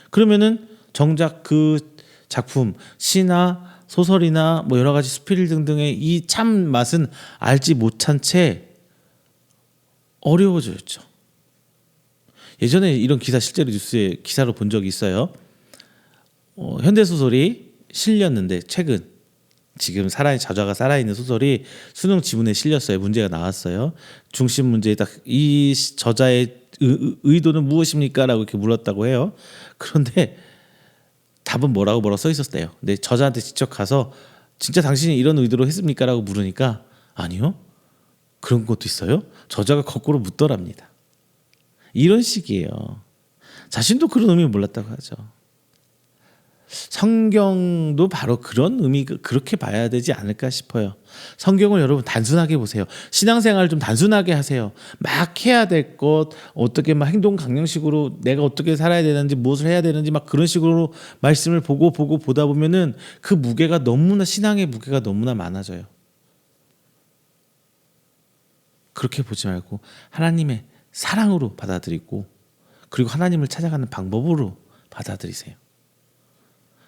그러면은 정작 그 작품 시나 소설이나 여러 가지 수필 등등의 이 참 맛은 알지 못한 채 어려워졌죠. 예전에 이런 기사 실제로 뉴스에 기사로 본 적이 있어요. 현대소설이 실렸는데 최근 지금 저자가 살아있는 소설이 수능 지문에 실렸어요. 문제가 나왔어요. 중심 문제에 딱 이 저자의 의도는 무엇입니까? 라고 이렇게 물었다고 해요. 그런데 답은 뭐라고 써 있었대요. 근데 저자한테 직접 가서 진짜 당신이 이런 의도로 했습니까? 라고 물으니까 아니요. 그런 것도 있어요? 저자가 거꾸로 묻더랍니다. 이런 식이에요. 자신도 그런 의미 몰랐다고 하죠. 성경도 바로 그런 의미, 그렇게 봐야 되지 않을까 싶어요. 성경을 여러분 단순하게 보세요. 신앙생활을 좀 단순하게 하세요. 막 해야 될 것, 어떻게 행동 강령식으로 내가 어떻게 살아야 되는지, 무엇을 해야 되는지 그런 식으로 말씀을 보다 보면은 그 무게가 너무나, 신앙의 무게가 너무나 많아져요. 그렇게 보지 말고 하나님의 사랑으로 받아들이고, 그리고 하나님을 찾아가는 방법으로 받아들이세요.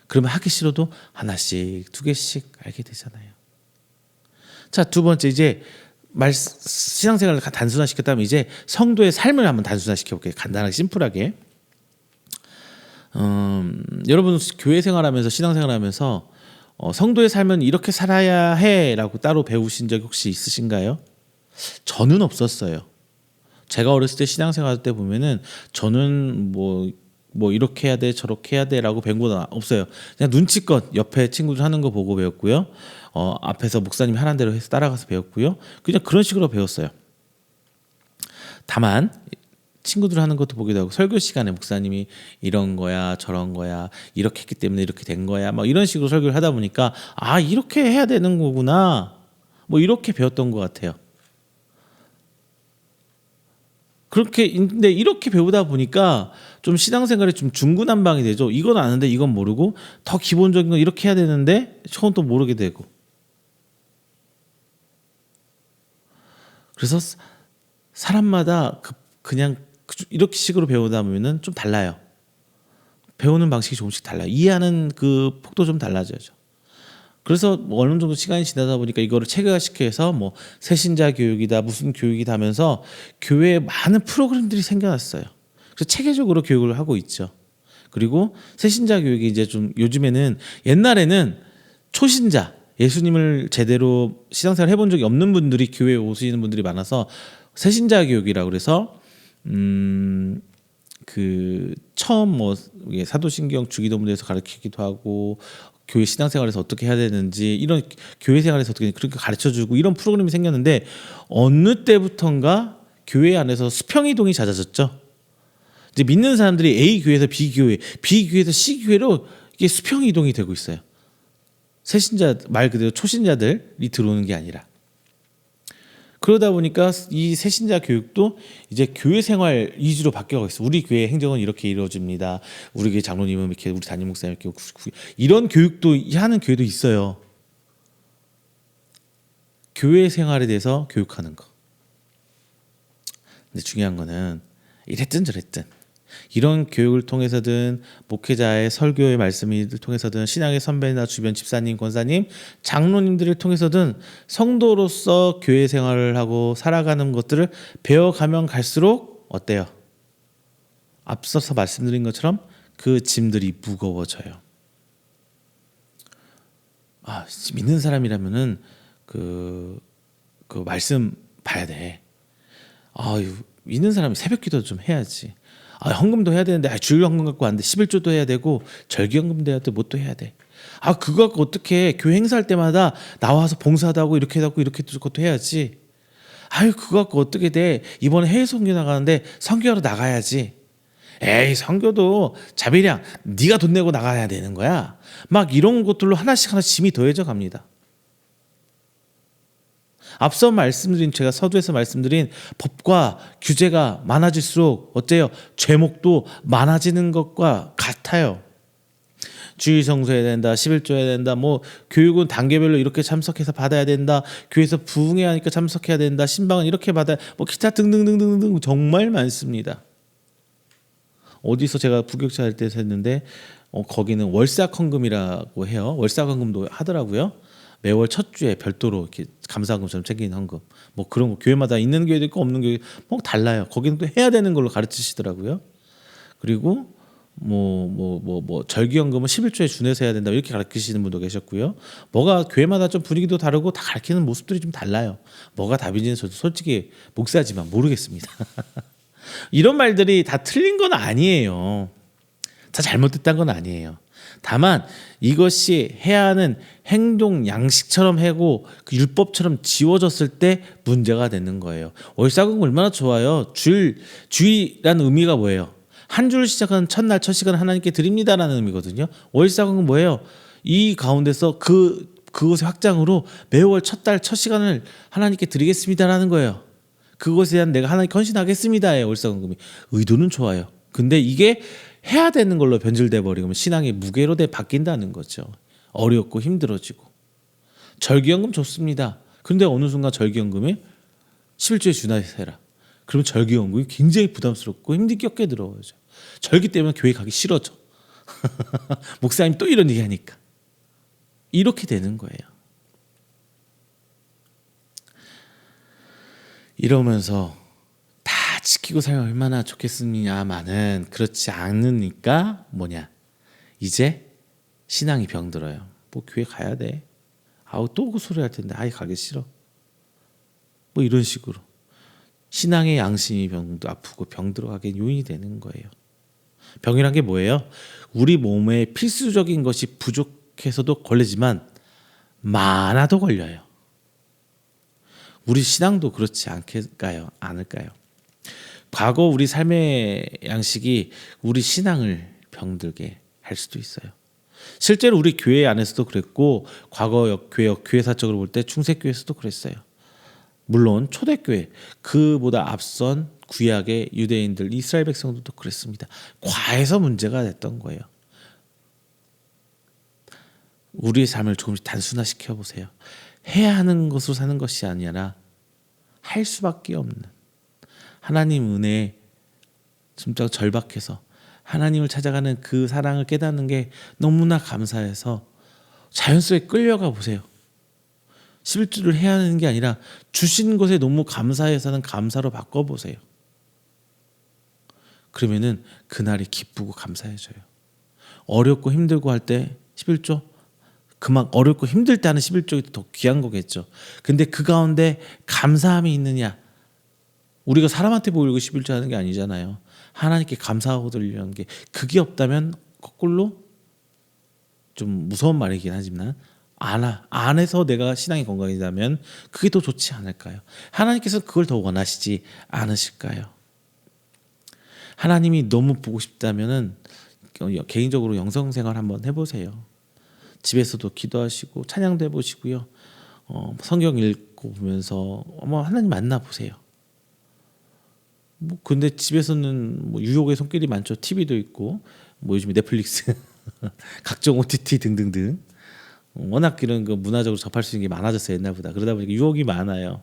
그러면 하기 싫어도 하나씩 두 개씩 알게 되잖아요. 자, 두 번째, 이제 신앙생활을 단순화시켰다면 이제 성도의 삶을 한번 단순화시켜 볼게요. 간단하게 심플하게. 여러분 교회 생활하면서 신앙생활하면서 성도의 삶은 이렇게 살아야 해라고 따로 배우신 적 혹시 있으신가요? 저는 없었어요. 제가 어렸을 때 신앙생활 때 보면은 저는 이렇게 해야 돼 저렇게 해야 돼라고 배운 건 없어요. 그냥 눈치껏 옆에 친구들 하는 거 보고 배웠고요. 앞에서 목사님이 하는 대로 해서 따라가서 배웠고요. 그냥 그런 식으로 배웠어요. 다만 친구들 하는 것도 보기도 하고, 설교 시간에 목사님이 이런 거야 저런 거야 이렇게 했기 때문에 이렇게 된 거야 이런 식으로 설교를 하다 보니까 이렇게 해야 되는 거구나 이렇게 배웠던 것 같아요. 근데 이렇게 배우다 보니까 좀 신앙생활이 좀 중구난방이 되죠. 이건 아는데 이건 모르고, 더 기본적인 건 이렇게 해야 되는데 저건 또 모르게 되고. 그래서 사람마다 그냥 이렇게 식으로 배우다 보면은 좀 달라요. 배우는 방식이 조금씩 달라요. 이해하는 그 폭도 좀 달라져죠. 그래서 뭐 어느 정도 시간이 지나다 보니까 이거를 체계화시켜서 뭐 새신자 교육이다 무슨 교육이다 하면서 교회에 많은 프로그램들이 생겨났어요. 그래서 체계적으로 교육을 하고 있죠. 그리고 새신자 교육이 이제 좀 요즘에는, 옛날에는 초신자, 예수님을 제대로 신앙생활 해본 적이 없는 분들이 교회에 오시는 분들이 많아서 새신자 교육이라고 그래서 그 처음 뭐 사도신경 주기도문에서 가르치기도 하고 교회 신앙생활에서 어떻게 해야 되는지, 이런 교회 생활에서 어떻게 그렇게 가르쳐주고 이런 프로그램이 생겼는데, 어느 때부턴가 교회 안에서 수평 이동이 잦아졌죠. 이제 믿는 사람들이 A 교회에서 B 교회, B 교회에서 C 교회로 이게 수평 이동이 되고 있어요. 새신자, 말 그대로 초신자들이 들어오는 게 아니라. 그러다 보니까 이 새신자 교육도 이제 교회 생활 위주로 바뀌어가고 있어요. 우리 교회 행정은 이렇게 이루어집니다. 우리 교회 장로님은 이렇게, 우리 담임 목사님 이렇게, 이런 교육도 하는 교회도 있어요. 교회 생활에 대해서 교육하는 거. 근데 중요한 거는 이랬든 저랬든 이런 교육을 통해서든 목회자의 설교의 말씀을 통해서든 신앙의 선배나 주변 집사님, 권사님, 장로님들을 통해서든 성도로서 교회 생활을 하고 살아가는 것들을 배워가면 갈수록 어때요? 앞서서 말씀드린 것처럼 그 짐들이 무거워져요. 믿는 사람이라면은 그 말씀 봐야 돼. 믿는 사람이 새벽기도 좀 해야지. 헌금도 해야 되는데 주일 헌금 갖고 안 돼. 11조도 해야 되고 절기헌금도 해야 돼. 뭣도 해야 돼. 그거 갖고 어떻게 교회 행사할 때마다 나와서 봉사도 하고 이렇게 하고 이렇게 그것도 해야지. 그거 갖고 어떻게 돼. 이번에 해외 선교 나가는데 선교하러 나가야지. 에이, 선교도 자비량 네가 돈 내고 나가야 되는 거야. 막 이런 것들로 하나씩 짐이 더해져 갑니다. 앞서 말씀드린, 제가 서두에서 말씀드린 법과 규제가 많아질수록 어때요? 죄목도 많아지는 것과 같아요. 주일 성수해야 된다, 11조 해야 된다, 뭐 교육은 단계별로 이렇게 참석해서 받아야 된다, 교회에서 부흥해야 하니까 참석해야 된다, 신방은 이렇게 받아야, 뭐 기타 등등등등등 정말 많습니다. 어디서 제가 부교육자 할 때 했는데 거기는 월삭헌금이라고 해요. 월삭헌금도 하더라고요. 매월 첫 주에 별도로 이렇게 감사헌금처럼 챙기는 헌금, 뭐 그런 거 교회마다 있는 교회도 있고 없는 교회 뭐 달라요. 거기는 또 해야 되는 걸로 가르치시더라고요. 그리고 뭐 절기헌금은 11조에 준해서 해야 된다 이렇게 가르치시는 분도 계셨고요. 뭐가 교회마다 좀 분위기도 다르고 다 가르치는 모습들이 좀 달라요. 뭐가 답인지는 저도 솔직히 목사지만 모르겠습니다. 이런 말들이 다 틀린 건 아니에요. 다 잘못됐다는 건 아니에요. 다만 이것이 해야 하는 행동 양식처럼 하고 그 율법처럼 지워졌을 때 문제가 되는 거예요. 월삭헌금 얼마나 좋아요. 주일이라는 의미가 뭐예요? 한 주를 시작하는 첫날 첫 시간을 하나님께 드립니다라는 의미거든요. 월삭헌금 뭐예요? 이 가운데서 그것의 확장으로 매월 첫 달 첫 시간을 하나님께 드리겠습니다라는 거예요. 그것에 대한 내가 하나님께 헌신하겠습니다의 월삭헌금이. 의도는 좋아요. 근데 이게 해야 되는 걸로 변질돼 버리면 신앙의 무게로 바뀐다는 거죠. 어렵고 힘들어지고. 절기헌금 좋습니다. 그런데 어느 순간 절기헌금이 11조에 준해서 해라. 그러면 절기헌금이 굉장히 부담스럽고 힘겹게 들어오죠. 절기 때문에 교회 가기 싫어져. 목사님 또 이런 얘기 하니까. 이렇게 되는 거예요. 이러면서 다 지키고 살면 얼마나 좋겠습니다만은 그렇지 않으니까 이제 신앙이 병들어요. 뭐 교회 가야 돼. 또 그 소리 할 텐데 가기 싫어. 뭐 이런 식으로 신앙의 양심이 아프고 병들어가게 요인이 되는 거예요. 병이란 게 뭐예요? 우리 몸에 필수적인 것이 부족해서도 걸리지만 많아도 걸려요. 우리 신앙도 그렇지 않을까요? 과거 우리 삶의 양식이 우리 신앙을 병들게 할 수도 있어요. 실제로 우리 교회 안에서도 그랬고 과거 교회사적으로 볼 때 충색교회에서도 그랬어요. 물론 초대교회, 그보다 앞선 구약의 유대인들, 이스라엘 백성들도 그랬습니다. 과해서 문제가 됐던 거예요. 우리의 삶을 조금씩 단순화시켜 보세요. 해야 하는 것으로 사는 것이 아니라 할 수밖에 없는 하나님 은혜에 진짜 절박해서 하나님을 찾아가는 그 사랑을 깨닫는 게 너무나 감사해서 자연 속에 끌려가 보세요. 11주를 해야 하는 게 아니라 주신 것에 너무 감사해서는 감사로 바꿔보세요. 그러면은 그날이 기쁘고 감사해져요. 어렵고 힘들고 할 때 11조 그만 어렵고 힘들 때 하는 11조가 더 귀한 거겠죠. 근데 그 가운데 감사함이 있느냐? 우리가 사람한테 보이려고 11조 하는 게 아니잖아요. 하나님께 감사하고 드리려는 게 그게 없다면 거꾸로 좀 무서운 말이긴 하지만 안에서 내가 신앙이 건강이라면 그게 더 좋지 않을까요? 하나님께서 그걸 더 원하시지 않으실까요? 하나님이 너무 보고 싶다면은 개인적으로 영성생활 한번 해보세요. 집에서도 기도하시고 찬양도 해보시고요. 성경 읽고 보면서 하나님 만나보세요. 근데 집에서는 유혹의 손길이 많죠. TV도 있고 요즘에 넷플릭스 각종 OTT 등등등 워낙 이런 거 문화적으로 접할 수 있는 게 많아졌어요. 옛날보다. 그러다 보니까 유혹이 많아요.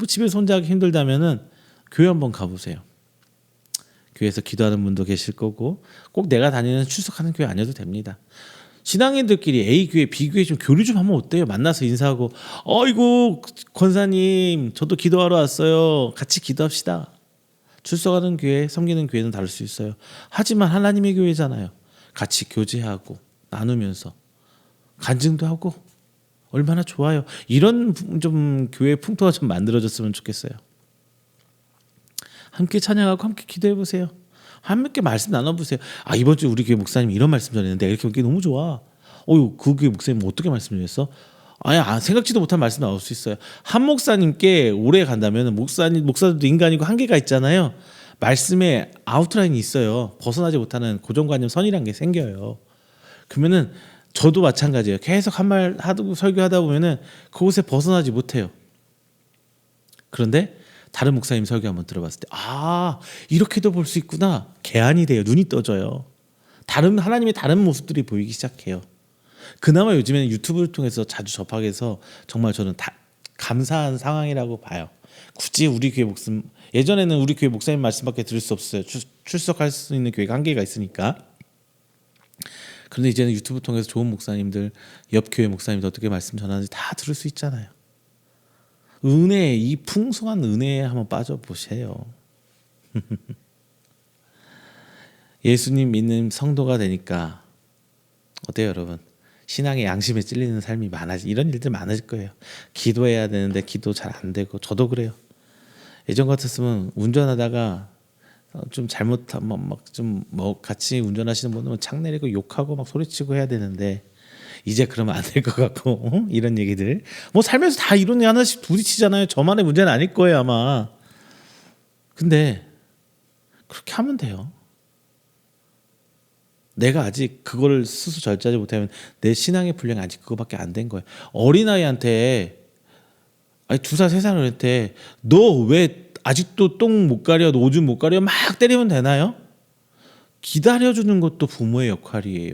집에서 혼자 하기 힘들다면은 교회 한번 가보세요. 교회에서 기도하는 분도 계실 거고 꼭 내가 다니는 출석하는 교회 아니어도 됩니다. 신앙인들끼리 A 교회, B 교회 좀 교류 좀 하면 어때요? 만나서 인사하고 어이구 권사님 저도 기도하러 왔어요. 같이 기도합시다. 출석하는 교회, 섬기는 교회는 다를 수 있어요. 하지만 하나님의 교회잖아요. 같이 교제하고 나누면서 간증도 하고 얼마나 좋아요. 이런 좀 교회 풍토가 좀 만들어졌으면 좋겠어요. 함께 찬양하고 함께 기도해 보세요. 함께 말씀 나눠보세요. 이번 주 우리 교회 목사님이 이런 말씀 전했는데 이렇게 보기 너무 좋아. 그 교회 목사님 어떻게 말씀 전했어? 생각지도 못한 말씀 나올 수 있어요. 한 목사님께 오래 간다면 목사들도 인간이고 한계가 있잖아요. 말씀에 아웃라인이 있어요. 벗어나지 못하는 고정관념 선이란 게 생겨요. 그러면은 저도 마찬가지예요. 계속 한 말 하고 설교하다 보면은 그곳에 벗어나지 못해요. 그런데 다른 목사님 설교 한번 들어봤을 때 이렇게도 볼 수 있구나. 개안이 돼요. 눈이 떠져요. 하나님의 다른 모습들이 보이기 시작해요. 그나마 요즘에는 유튜브를 통해서 자주 접하게 해서 정말 저는 다 감사한 상황이라고 봐요. 굳이 우리 교회 예전에는 우리 교회 목사님 말씀밖에 들을 수 없어요. 출석할 수 있는 교회가 한계가 있으니까. 그런데 이제는 유튜브 통해서 좋은 목사님들, 옆 교회 목사님들 어떻게 말씀 전하는지 다 들을 수 있잖아요. 이 풍성한 은혜에 한번 빠져보세요. 예수님 믿는 성도가 되니까 어때요 여러분? 신앙의 양심에 찔리는 삶이 이런 일들 많아질 거예요. 기도해야 되는데 기도 잘 안 되고 저도 그래요. 예전 같았으면 운전하다가 좀 잘못하면 같이 운전하시는 분은 창 내리고 욕하고 소리치고 해야 되는데 이제 그러면 안 될 것 같고 이런 얘기들 살면서 다 이런 애 하나씩 부딪히잖아요. 저만의 문제는 아닐 거예요 아마. 근데 그렇게 하면 돼요. 내가 아직 그걸 스스로 절제하지 못하면 내 신앙의 분량이 아직 그거밖에 안 된 거예요. 어린아이한테 2살 3살한테 너 왜 아직도 똥 못 가려 오줌 못 가려 막 때리면 되나요? 기다려주는 것도 부모의 역할이에요.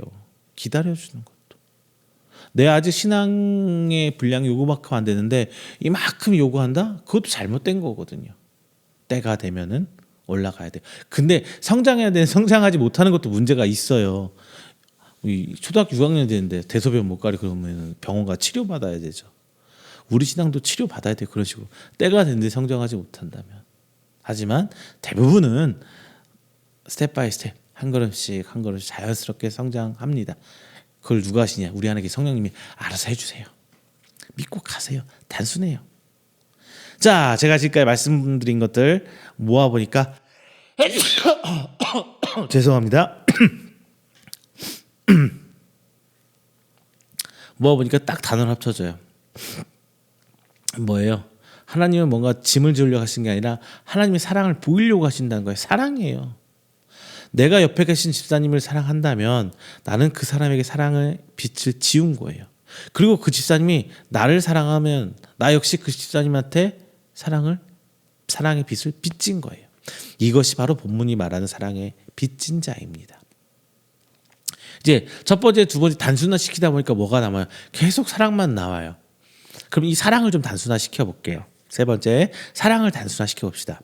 기다려주는 것도. 내 아직 신앙의 분량이 요거만큼 안 되는데 이만큼 요구한다? 그것도 잘못된 거거든요. 때가 되면은 올라가야 돼요. 근데 성장해야 되는 성장하지 못하는 것도 문제가 있어요. 초등학교 6학년 되는데 대소변 못 가려 그러면 병원 가 치료받아야 되죠. 우리 신앙도 치료받아야 돼요. 그런 식으로 때가 됐는데 성장하지 못한다면. 하지만 대부분은 스텝 바이 스텝 한 걸음씩 한 걸음씩 자연스럽게 성장합니다. 그걸 누가 하시냐? 우리 안에 성령님이 알아서 해주세요. 믿고 가세요. 단순해요. 자, 제가 지금까지 말씀드린 것들 모아보니까 죄송합니다. 모아보니까 딱 단어를 합쳐져요. 뭐예요? 하나님은 뭔가 짐을 지으려고 하신 게 아니라 하나님의 사랑을 보이려고 하신다는 거예요. 사랑이에요. 내가 옆에 계신 집사님을 사랑한다면 나는 그 사람에게 사랑의 빛을 지운 거예요. 그리고 그 집사님이 나를 사랑하면 나 역시 그 집사님한테 사랑의 빛을 빚진 거예요. 이것이 바로 본문이 말하는 사랑의 빚진 자입니다. 이제 첫 번째, 두 번째 단순화시키다 보니까 뭐가 남아요? 계속 사랑만 나와요. 그럼 이 사랑을 좀 단순화시켜 볼게요. 세 번째, 사랑을 단순화시켜 봅시다.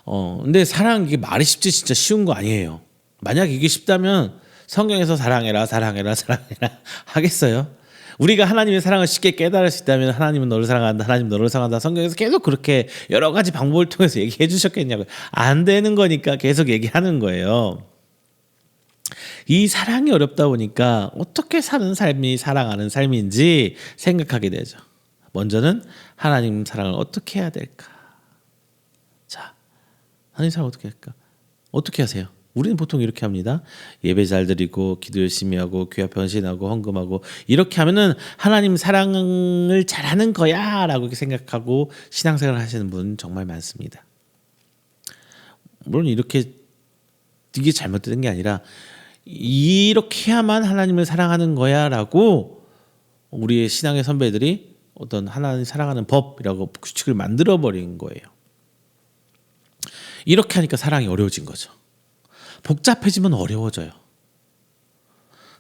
근데 사랑 이게 말이 쉽지 진짜 쉬운 거 아니에요. 만약 이게 쉽다면 성경에서 사랑해라 하겠어요? 우리가 하나님의 사랑을 쉽게 깨달을 수 있다면 하나님은 너를 사랑한다, 하나님 너를 사랑한다, 성경에서 계속 그렇게 여러 가지 방법을 통해서 얘기해 주셨겠냐고요. 안 되는 거니까 계속 얘기하는 거예요. 이 사랑이 어렵다 보니까 어떻게 사는 삶이 사랑하는 삶인지 생각하게 되죠. 먼저는 하나님 사랑을 어떻게 해야 될까? 자, 하나님 사랑 어떻게 할까? 어떻게 하세요? 우리는 보통 이렇게 합니다. 예배 잘 드리고 기도 열심히 하고 교회 변신하고 헌금하고 이렇게 하면은 하나님 사랑을 잘하는 거야라고 생각하고 신앙생활을 하시는 분 정말 많습니다. 물론 이게 잘못된 게 아니라 이렇게 해야만 하나님을 사랑하는 거야라고 우리의 신앙의 선배들이 어떤 하나님 사랑하는 법이라고 규칙을 만들어 버린 거예요. 이렇게 하니까 사랑이 어려워진 거죠. 복잡해지면 어려워져요.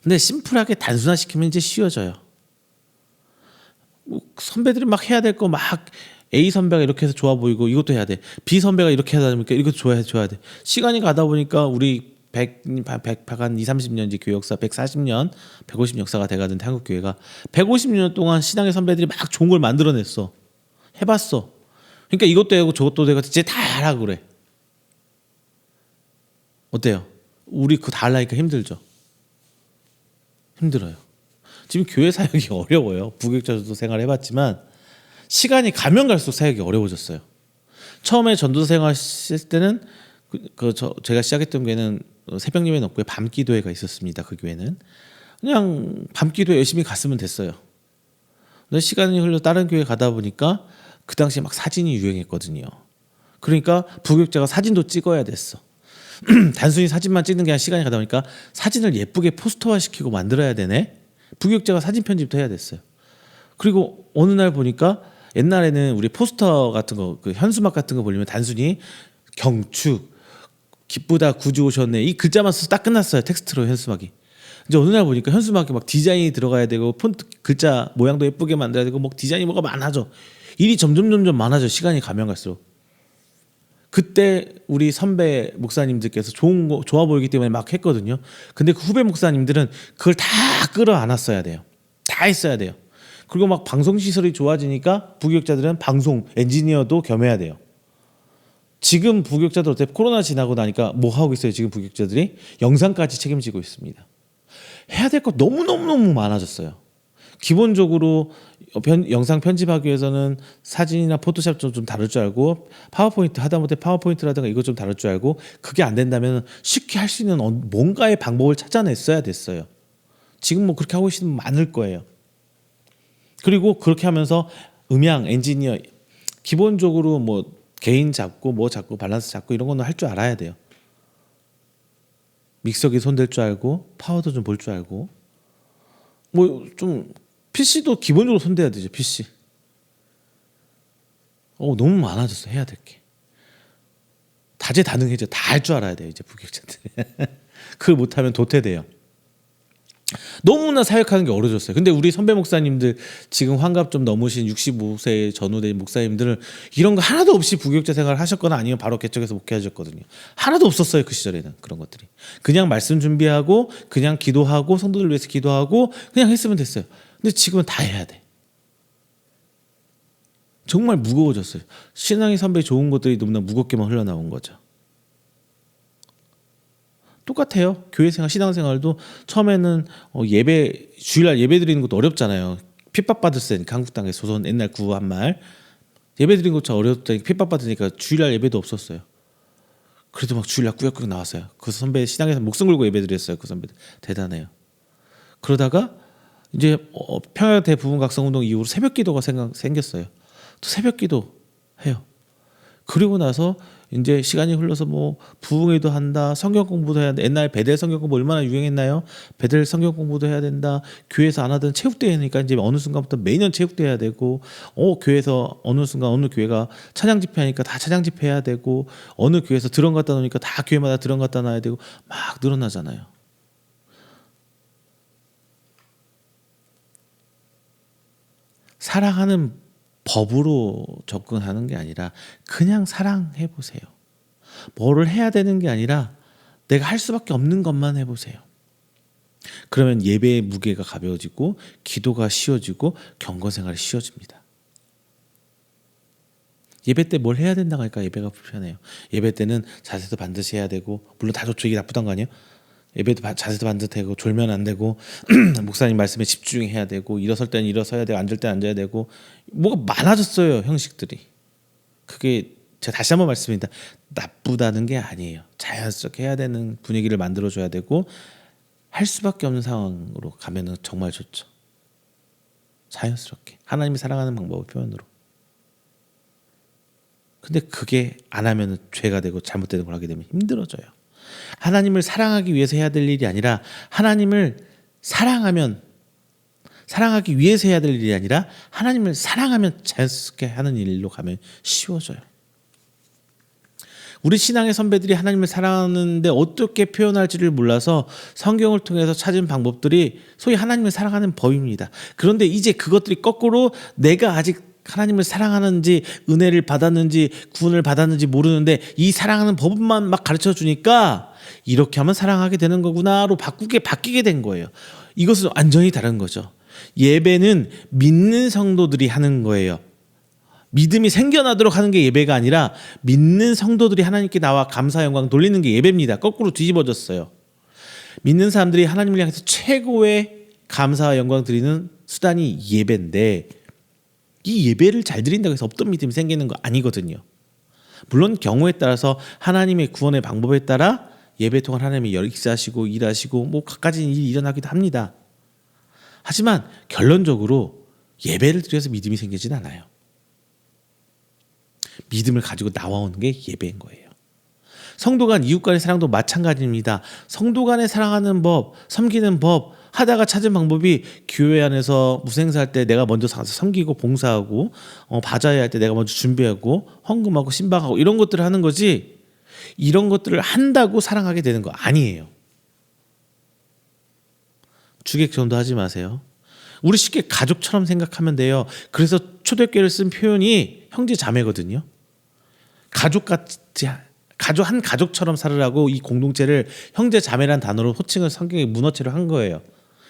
근데 심플하게 단순화시키면 이제 쉬워져요. 선배들이 막 해야 될 거 막 A 선배가 이렇게 해서 좋아 보이고 이것도 해야 돼. B 선배가 이렇게 하다 보니까 이것도 줘야 돼. 시간이 가다 보니까 우리 100한 2, 30년 이제 교회 역사 140년, 150년 역사가 돼가던 한국 교회가 150년 동안 신앙의 선배들이 막 좋은 걸 만들어냈어. 해봤어. 그러니까 이것도 되고 저것도 되고 이제 다 하라고 그래. 어때요? 우리 그거 다 하려니까 힘들죠? 힘들어요. 지금 교회 사역이 어려워요. 부교육자도 생활해봤지만 시간이 가면 갈수록 사역이 어려워졌어요. 처음에 전도사 생활했을 때는 제가 시작했던 교회는 새벽 예배는 없고요. 밤 기도회가 있었습니다. 그 교회는 그냥 밤 기도회 열심히 갔으면 됐어요. 근데 시간이 흘러 다른 교회 가다 보니까 그 당시에 막 사진이 유행했거든요. 그러니까 부교육자가 사진도 찍어야 됐어. 단순히 사진만 찍는 게 아니라 시간이 가다 보니까 사진을 예쁘게 포스터화 시키고 만들어야 되네. 부교육자가 사진 편집도 해야 됐어요. 그리고 어느 날 보니까 옛날에는 우리 포스터 같은 거, 그 현수막 같은 거 보려면 단순히 경축, 기쁘다 구주 오셨네 이 글자만 써서 딱 끝났어요. 텍스트로 현수막이. 이제 어느 날 보니까 현수막에 막 디자인이 들어가야 되고 폰트 글자 모양도 예쁘게 만들어야 되고 뭐 디자인이 뭐가 많아져. 일이 점점 많아져. 시간이 가면 갈수록. 그때 우리 선배 목사님들께서 좋은 거 좋아 보이기 때문에 막 했거든요. 근데 그 후배 목사님들은 그걸 다 끌어안았어야 돼요. 다 했어야 돼요. 그리고 막 방송 시설이 좋아지니까 부교육자들은 방송 엔지니어도 겸해야 돼요. 지금 부교육자들 어때? 코로나 지나고 나니까 뭐 하고 있어요? 지금 부교육자들이 영상까지 책임지고 있습니다. 해야 될 거 너무 많아졌어요. 기본적으로 영상 편집하기 위해서는 사진이나 포토샵 좀 다룰 줄 알고 파워포인트 하다못해 파워포인트라든가 이것 좀 다룰 줄 알고 그게 안 된다면 쉽게 할 수 있는 뭔가의 방법을 찾아냈어야 됐어요. 지금 뭐 그렇게 하고 계시는 분 많을 거예요. 그리고 그렇게 하면서 음향, 엔지니어 기본적으로 뭐 개인 잡고 뭐 잡고 밸런스 잡고 이런 거는 할 줄 알아야 돼요. 믹서기 손댈 줄 알고 파워도 좀 볼 줄 알고 뭐 좀 PC도 기본적으로 손대야 되죠. PC. 너무 많아졌어. 해야 될 게. 다재다능해져. 다 할 줄 알아야 돼요. 이제 부교육자들. 그걸 못하면 도태돼요. 너무나 사역하는 게 어려졌어요. 근데 우리 선배 목사님들 지금 환갑 좀 넘으신 65세 전후된 목사님들은 이런 거 하나도 없이 부교육자 생활을 하셨거나 아니면 바로 개척해서 목회하셨거든요. 하나도 없었어요. 그 시절에는 그런 것들이. 그냥 말씀 준비하고 그냥 기도하고 성도들 위해서 기도하고 그냥 했으면 됐어요. 근데 지금은 다 해야 돼. 정말 무거워졌어요. 신앙의 선배 좋은 것들이 너무나 무겁게만 흘러나온 거죠. 똑같아요. 교회 생활, 신앙 생활도 처음에는 예배 주일날 예배 드리는 것도 어렵잖아요. 핍박 받았으니까 한국 땅에 조선 옛날 구한 말 예배 드리는 것도 어렵다니까 핍박 받으니까 주일날 예배도 없었어요. 그래도 막 주일날 꾸역꾸역 나왔어요. 그 선배 신앙에서 목숨 걸고 예배 드렸어요. 그 선배들 대단해요. 그러다가 이제 평화대 부흥각성운동 이후로 새벽기도가 생겼어요. 또 새벽기도 해요. 그리고 나서 이제 시간이 흘러서 뭐 부흥회도 한다, 성경 공부도 해야 돼. 옛날 베델 성경 공부 얼마나 유행했나요? 베델 성경 공부도 해야 된다. 교회에서 안 하던 체육대회니까 이제 어느 순간부터 매년 체육대회 해야 되고, 교회에서 어느 순간 어느 교회가 찬양 집회하니까 다 찬양 집회 해야 되고, 어느 교회에서 드럼 갖다 놓으니까 다 교회마다 드럼 갖다 놔야 되고 막 늘어나잖아요. 사랑하는 법으로 접근하는 게 아니라 그냥 사랑해 보세요. 뭐를 해야 되는 게 아니라 내가 할 수밖에 없는 것만 해보세요. 그러면 예배의 무게가 가벼워지고 기도가 쉬워지고 경건 생활이 쉬워집니다. 예배 때 뭘 해야 된다고 하니까 예배가 불편해요. 예배 때는 자세도 반드시 해야 되고, 물론 다 좋죠. 이게 나쁘단 거 아니에요? 예배도 자세도 반드시 되고, 졸면 안 되고, 목사님 말씀에 집중해야 되고, 일어설 때는 일어서야 되고, 앉을 때는 앉아야 되고, 뭐가 많아졌어요, 형식들이. 그게 제가 다시 한번 말씀드립니다. 나쁘다는 게 아니에요. 자연스럽게 해야 되는 분위기를 만들어줘야 되고, 할 수밖에 없는 상황으로 가면은 정말 좋죠. 자연스럽게 하나님이 사랑하는 방법을 표현으로. 근데 그게 안 하면 죄가 되고 잘못되는 걸 하게 되면 힘들어져요. 하나님을 사랑하기 위해서 해야 될 일이 아니라, 하나님을 사랑하기 위해서 해야 될 일이 아니라 하나님을 사랑하면 자연스럽게 하는 일로 가면 쉬워져요. 우리 신앙의 선배들이 하나님을 사랑하는데 어떻게 표현할지를 몰라서 성경을 통해서 찾은 방법들이 소위 하나님을 사랑하는 법입니다. 그런데 이제 그것들이 거꾸로 내가 아직 하나님을 사랑하는지, 은혜를 받았는지, 구원을 받았는지 모르는데 이 사랑하는 법만 막 가르쳐 주니까 이렇게 하면 사랑하게 되는 거구나로 바뀌게 된 거예요. 이것은 완전히 다른 거죠. 예배는 믿는 성도들이 하는 거예요. 믿음이 생겨나도록 하는 게 예배가 아니라 믿는 성도들이 하나님께 나와 감사 영광 돌리는 게 예배입니다. 거꾸로 뒤집어졌어요. 믿는 사람들이 하나님을 향해서 최고의 감사와 영광 드리는 수단이 예배인데, 이 예배를 잘 드린다고 해서 없던 믿음이 생기는 거 아니거든요. 물론 경우에 따라서 하나님의 구원의 방법에 따라 예배 통한 하나님이 역사하시고 일하시고 뭐 갖가지 일이 일어나기도 합니다. 하지만 결론적으로 예배를 드려서 믿음이 생기진 않아요. 믿음을 가지고 나와오는 게 예배인 거예요. 성도 간, 이웃 간의 사랑도 마찬가지입니다. 성도 간의 사랑하는 법, 섬기는 법 하다가 찾은 방법이 교회 안에서 무생사할 때 내가 먼저 섬기고 봉사하고, 바자회 할 때 내가 먼저 준비하고 헌금하고 신방하고 이런 것들을 하는 거지, 이런 것들을 한다고 사랑하게 되는 거 아니에요. 주객전도 하지 마세요. 우리 쉽게 가족처럼 생각하면 돼요. 그래서 초대교회를 쓴 표현이 형제 자매거든요. 한 가족처럼 살으라고 이 공동체를 형제 자매란 단어로 호칭을 성경의 문어체로 한 거예요.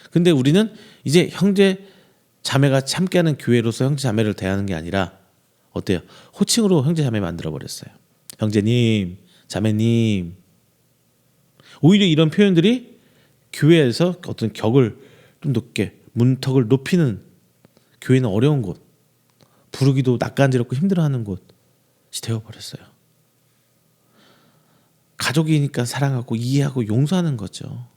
근데 우리는 이제 형제 자매가 함께하는 교회로서 형제 자매를 대하는 게 아니라 어때요? 호칭으로 형제 자매 만들어 버렸어요. 형제님, 자매님. 오히려 이런 표현들이 교회에서 어떤 격을 좀 높게, 문턱을 높이는, 교회는 어려운 곳, 부르기도 낯간지럽고 힘들어하는 곳이 되어버렸어요. 가족이니까 사랑하고 이해하고 용서하는 거죠.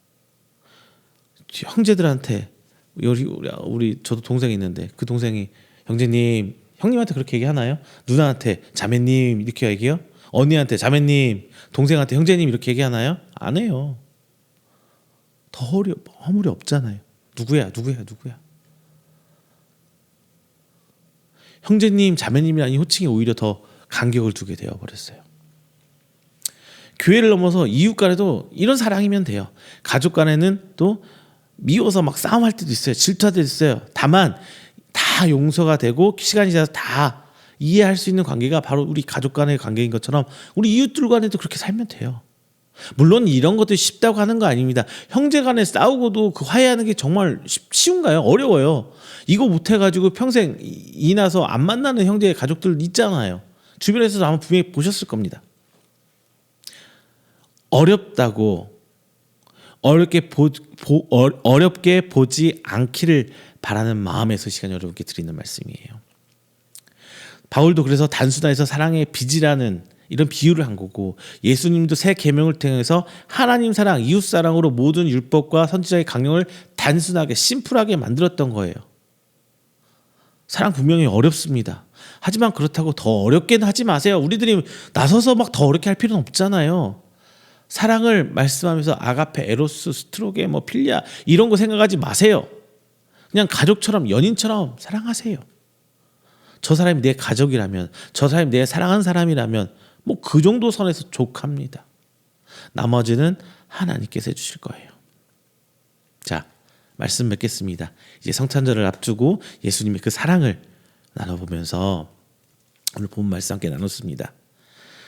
형제들한테, 우리 저도 동생이 있는데 그 동생이 형제님, 형님한테 그렇게 얘기하나요? 누나한테 자매님 이렇게 얘기해요? 언니한테 자매님, 동생한테 형제님 이렇게 얘기하나요? 안 해요. 더 허물이 없잖아요. 누구야? 형제님, 자매님이라는 호칭이 오히려 더 간격을 두게 되어버렸어요. 교회를 넘어서 이웃 간에도 이런 사랑이면 돼요. 가족 간에는 또 미워서 막 싸움할 때도 있어요. 질투할 때도 있어요. 다만 다 용서가 되고 시간이 지나서 다 이해할 수 있는 관계가 바로 우리 가족 간의 관계인 것처럼 우리 이웃들 간에도 그렇게 살면 돼요. 물론 이런 것도 쉽다고 하는 거 아닙니다. 형제 간에 싸우고도 그 화해하는 게 정말 쉬운가요? 어려워요. 이거 못해가지고 평생 이나서 안 만나는 형제 가족들 있잖아요. 주변에서도 아마 분명히 보셨을 겁니다. 어렵게 보지 않기를 바라는 마음에서 시간 여러분께 드리는 말씀이에요. 바울도 그래서 단순화해서 사랑의 빚이라는 이런 비유를 한 거고, 예수님도 새 계명을 통해서 하나님 사랑, 이웃 사랑으로 모든 율법과 선지자의 강령을 단순하게 심플하게 만들었던 거예요. 사랑 분명히 어렵습니다. 하지만 그렇다고 더 어렵게는 하지 마세요. 우리들이 나서서 막 더 어렵게 할 필요는 없잖아요. 사랑을 말씀하면서 아가페, 에로스, 스트로게, 필리아 이런 거 생각하지 마세요. 그냥 가족처럼, 연인처럼 사랑하세요. 저 사람이 내 가족이라면, 저 사람이 내 사랑하는 사람이라면 그 정도 선에서 족합니다. 나머지는 하나님께서 해주실 거예요. 자, 말씀 맺겠습니다. 이제 성탄절을 앞두고 예수님의 그 사랑을 나눠보면서 오늘 본 말씀 함께 나눴습니다.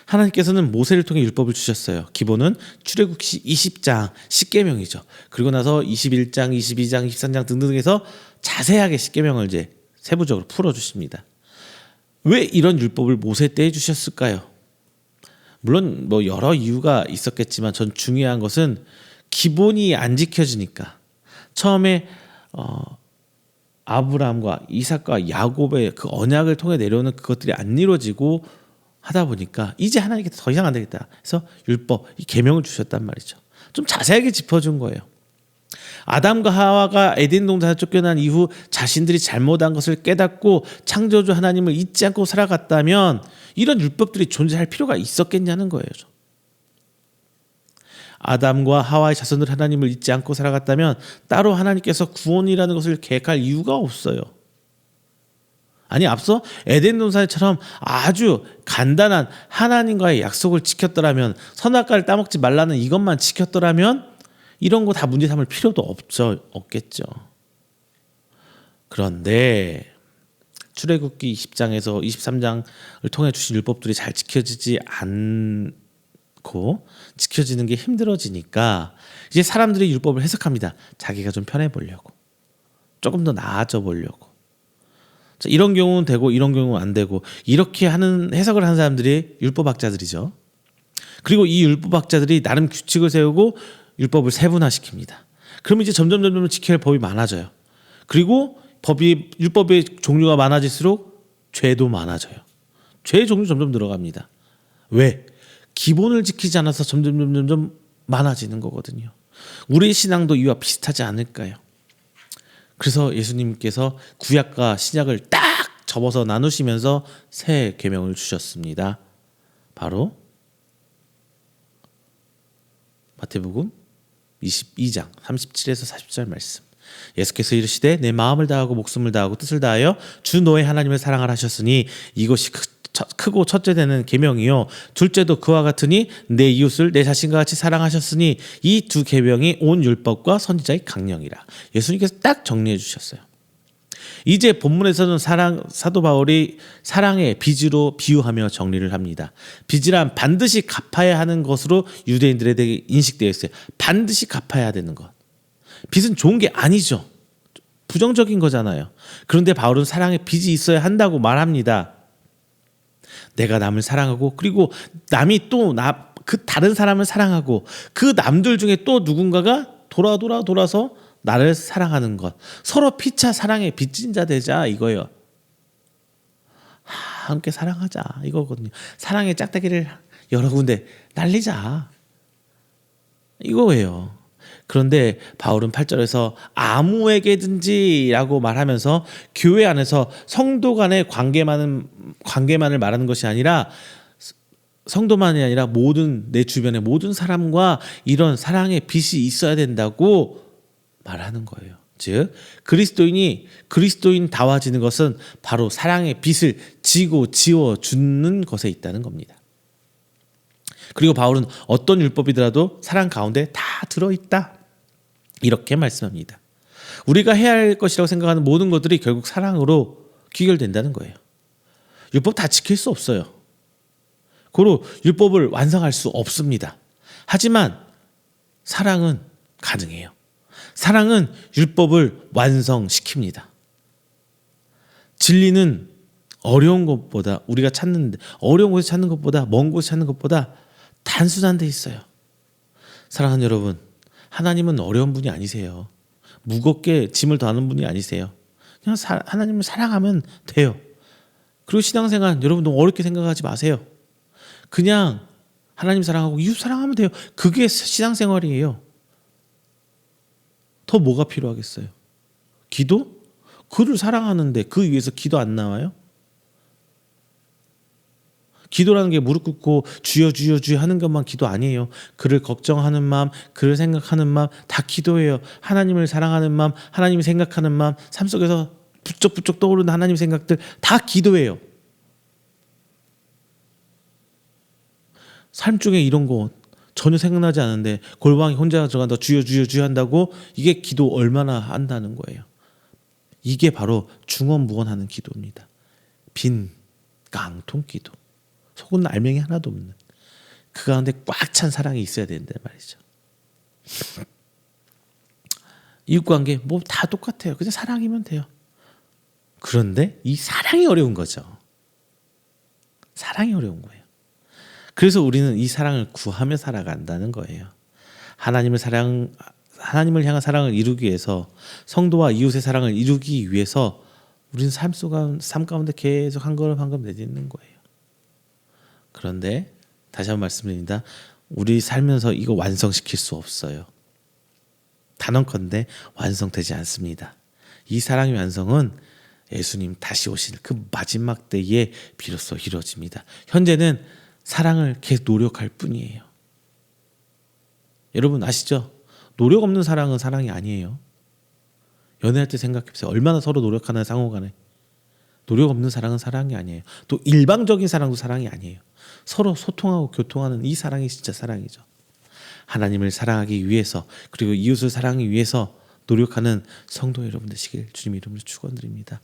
하나님께서는 모세를 통해 율법을 주셨어요. 기본은 출애굽기 20장 10계명이죠. 그리고 나서 21장, 22장, 23장 등등해서 자세하게 10계명을 이제 세부적으로 풀어주십니다. 왜 이런 율법을 모세 때 해주셨을까요? 물론 뭐 여러 이유가 있었겠지만 전 중요한 것은 기본이 안 지켜지니까. 처음에 아브라함과 이삭과 야곱의 그 언약을 통해 내려오는 그것들이 안 이루어지고 하다 보니까 이제 하나님께서 더 이상 안 되겠다. 그래서 율법, 이 계명을 주셨단 말이죠. 좀 자세하게 짚어준 거예요. 아담과 하와가 에덴 동산에 쫓겨난 이후 자신들이 잘못한 것을 깨닫고 창조주 하나님을 잊지 않고 살아갔다면 이런 율법들이 존재할 필요가 있었겠냐는 거예요. 아담과 하와의 자손들 하나님을 잊지 않고 살아갔다면 따로 하나님께서 구원이라는 것을 계획할 이유가 없어요. 아니, 앞서 에덴 동산처럼 아주 간단한 하나님과의 약속을 지켰더라면, 선악과를 따먹지 말라는 이것만 지켰더라면 이런 거 다 문제 삼을 필요도 없겠죠. 그런데 출애굽기 20장에서 23장을 통해 주신 율법들이 잘 지켜지지 않고 지켜지는 게 힘들어지니까 이제 사람들이 율법을 해석합니다. 자기가 좀 편해 보려고, 조금 더 나아져 보려고. 이런 경우는 되고 이런 경우는 안 되고, 이렇게 하는 해석을 하는 사람들이 율법학자들이죠. 그리고 이 율법학자들이 나름 규칙을 세우고 율법을 세분화시킵니다. 그럼 이제 점점 지켜야 할 법이 많아져요. 그리고 율법의 종류가 많아질수록 죄도 많아져요. 죄의 종류 점점 늘어갑니다. 왜? 기본을 지키지 않아서 점점 많아지는 거거든요. 우리의 신앙도 이와 비슷하지 않을까요? 그래서 예수님께서 구약과 신약을 딱 접어서 나누시면서 새 계명을 주셨습니다. 바로 마태복음 22장 37에서 40절 말씀. 예수께서 이르시되 내 마음을 다하고 목숨을 다하고 뜻을 다하여 주 너의 하나님을 사랑하라 하셨으니 이것이 크고 첫째 되는 계명이요 둘째도 그와 같으니 내 이웃을 내 자신과 같이 사랑하셨으니 이 두 계명이 온 율법과 선지자의 강령이라. 예수님께서 딱 정리해 주셨어요. 이제 본문에서는 사도 바울이 사랑의 빚으로 비유하며 정리를 합니다. 빚이란 반드시 갚아야 하는 것으로 유대인들에게 인식되어 있어요. 반드시 갚아야 되는 것. 빚은 좋은 게 아니죠. 부정적인 거잖아요. 그런데 바울은 사랑의 빚이 있어야 한다고 말합니다. 내가 남을 사랑하고, 그리고 남이 또 그 다른 사람을 사랑하고, 그 남들 중에 또 누군가가 돌아서 나를 사랑하는 것. 서로 피차 사랑의 빚진 자 되자 이거예요. 함께 사랑하자 이거거든요. 사랑의 짝대기를 여러 군데 날리자 이거예요. 그런데 바울은 8절에서 아무에게든지 라고 말하면서 교회 안에서 성도 간의 관계만을 말하는 것이 아니라, 성도만이 아니라 모든 내 주변의 모든 사람과 이런 사랑의 빚이 있어야 된다고 말하는 거예요. 즉 그리스도인다워지는 것은 바로 사랑의 빚을 지워주는 것에 있다는 겁니다. 그리고 바울은 어떤 율법이더라도 사랑 가운데 다 들어있다 이렇게 말씀합니다. 우리가 해야 할 것이라고 생각하는 모든 것들이 결국 사랑으로 귀결된다는 거예요. 율법 다 지킬 수 없어요. 고로 율법을 완성할 수 없습니다. 하지만 사랑은 가능해요. 사랑은 율법을 완성시킵니다. 진리는 어려운 것보다, 우리가 찾는데 어려운 곳에 찾는 것보다, 먼 곳에 찾는 것보다 단순한 데 있어요. 사랑하는 여러분, 하나님은 어려운 분이 아니세요. 무겁게 짐을 더하는 분이 아니세요. 그냥 하나님을 사랑하면 돼요. 그리고 신앙생활 여러분도 어렵게 생각하지 마세요. 그냥 하나님 사랑하고 이웃 사랑하면 돼요. 그게 신앙생활이에요. 더 뭐가 필요하겠어요? 기도? 그를 사랑하는데 그 위에서 기도 안 나와요? 기도라는 게 무릎 꿇고 주여 하는 것만 기도 아니에요. 그를 걱정하는 마음, 그를 생각하는 마음 다 기도예요. 하나님을 사랑하는 마음, 하나님을 생각하는 마음, 삶 속에서 부쩍부쩍 떠오르는 하나님 생각들 다 기도예요. 삶 중에 이런 거 전혀 생각나지 않은데 골방에 혼자 들어간다 주여 한다고, 이게 기도 얼마나 한다는 거예요. 이게 바로 중언부언하는 기도입니다. 빈 깡통 기도, 속은 알맹이 하나도 없는 그 가운데 꽉 찬 사랑이 있어야 되는데 말이죠. 이웃관계 뭐 다 똑같아요. 그냥 사랑이면 돼요. 그런데 이 사랑이 어려운 거죠. 사랑이 어려운 거예요. 그래서 우리는 이 사랑을 구하며 살아간다는 거예요. 하나님을 향한 사랑을 이루기 위해서, 성도와 이웃의 사랑을 이루기 위해서 우리는 삶 가운데 계속 한 걸음 한 걸음 내딛는 거예요. 그런데 다시 한번 말씀드립니다. 우리 살면서 이거 완성시킬 수 없어요. 단언컨대 완성되지 않습니다. 이 사랑의 완성은 예수님 다시 오실 그 마지막 때에 비로소 이루어집니다. 현재는 사랑을 계속 노력할 뿐이에요. 여러분 아시죠? 노력 없는 사랑은 사랑이 아니에요. 연애할 때 생각해보세요. 얼마나 서로 노력하는 상호간에. 노력 없는 사랑은 사랑이 아니에요. 또 일방적인 사랑도 사랑이 아니에요. 서로 소통하고 교통하는 이 사랑이 진짜 사랑이죠. 하나님을 사랑하기 위해서, 그리고 이웃을 사랑하기 위해서 노력하는 성도 여러분 되시길 주님 이름으로 축원드립니다.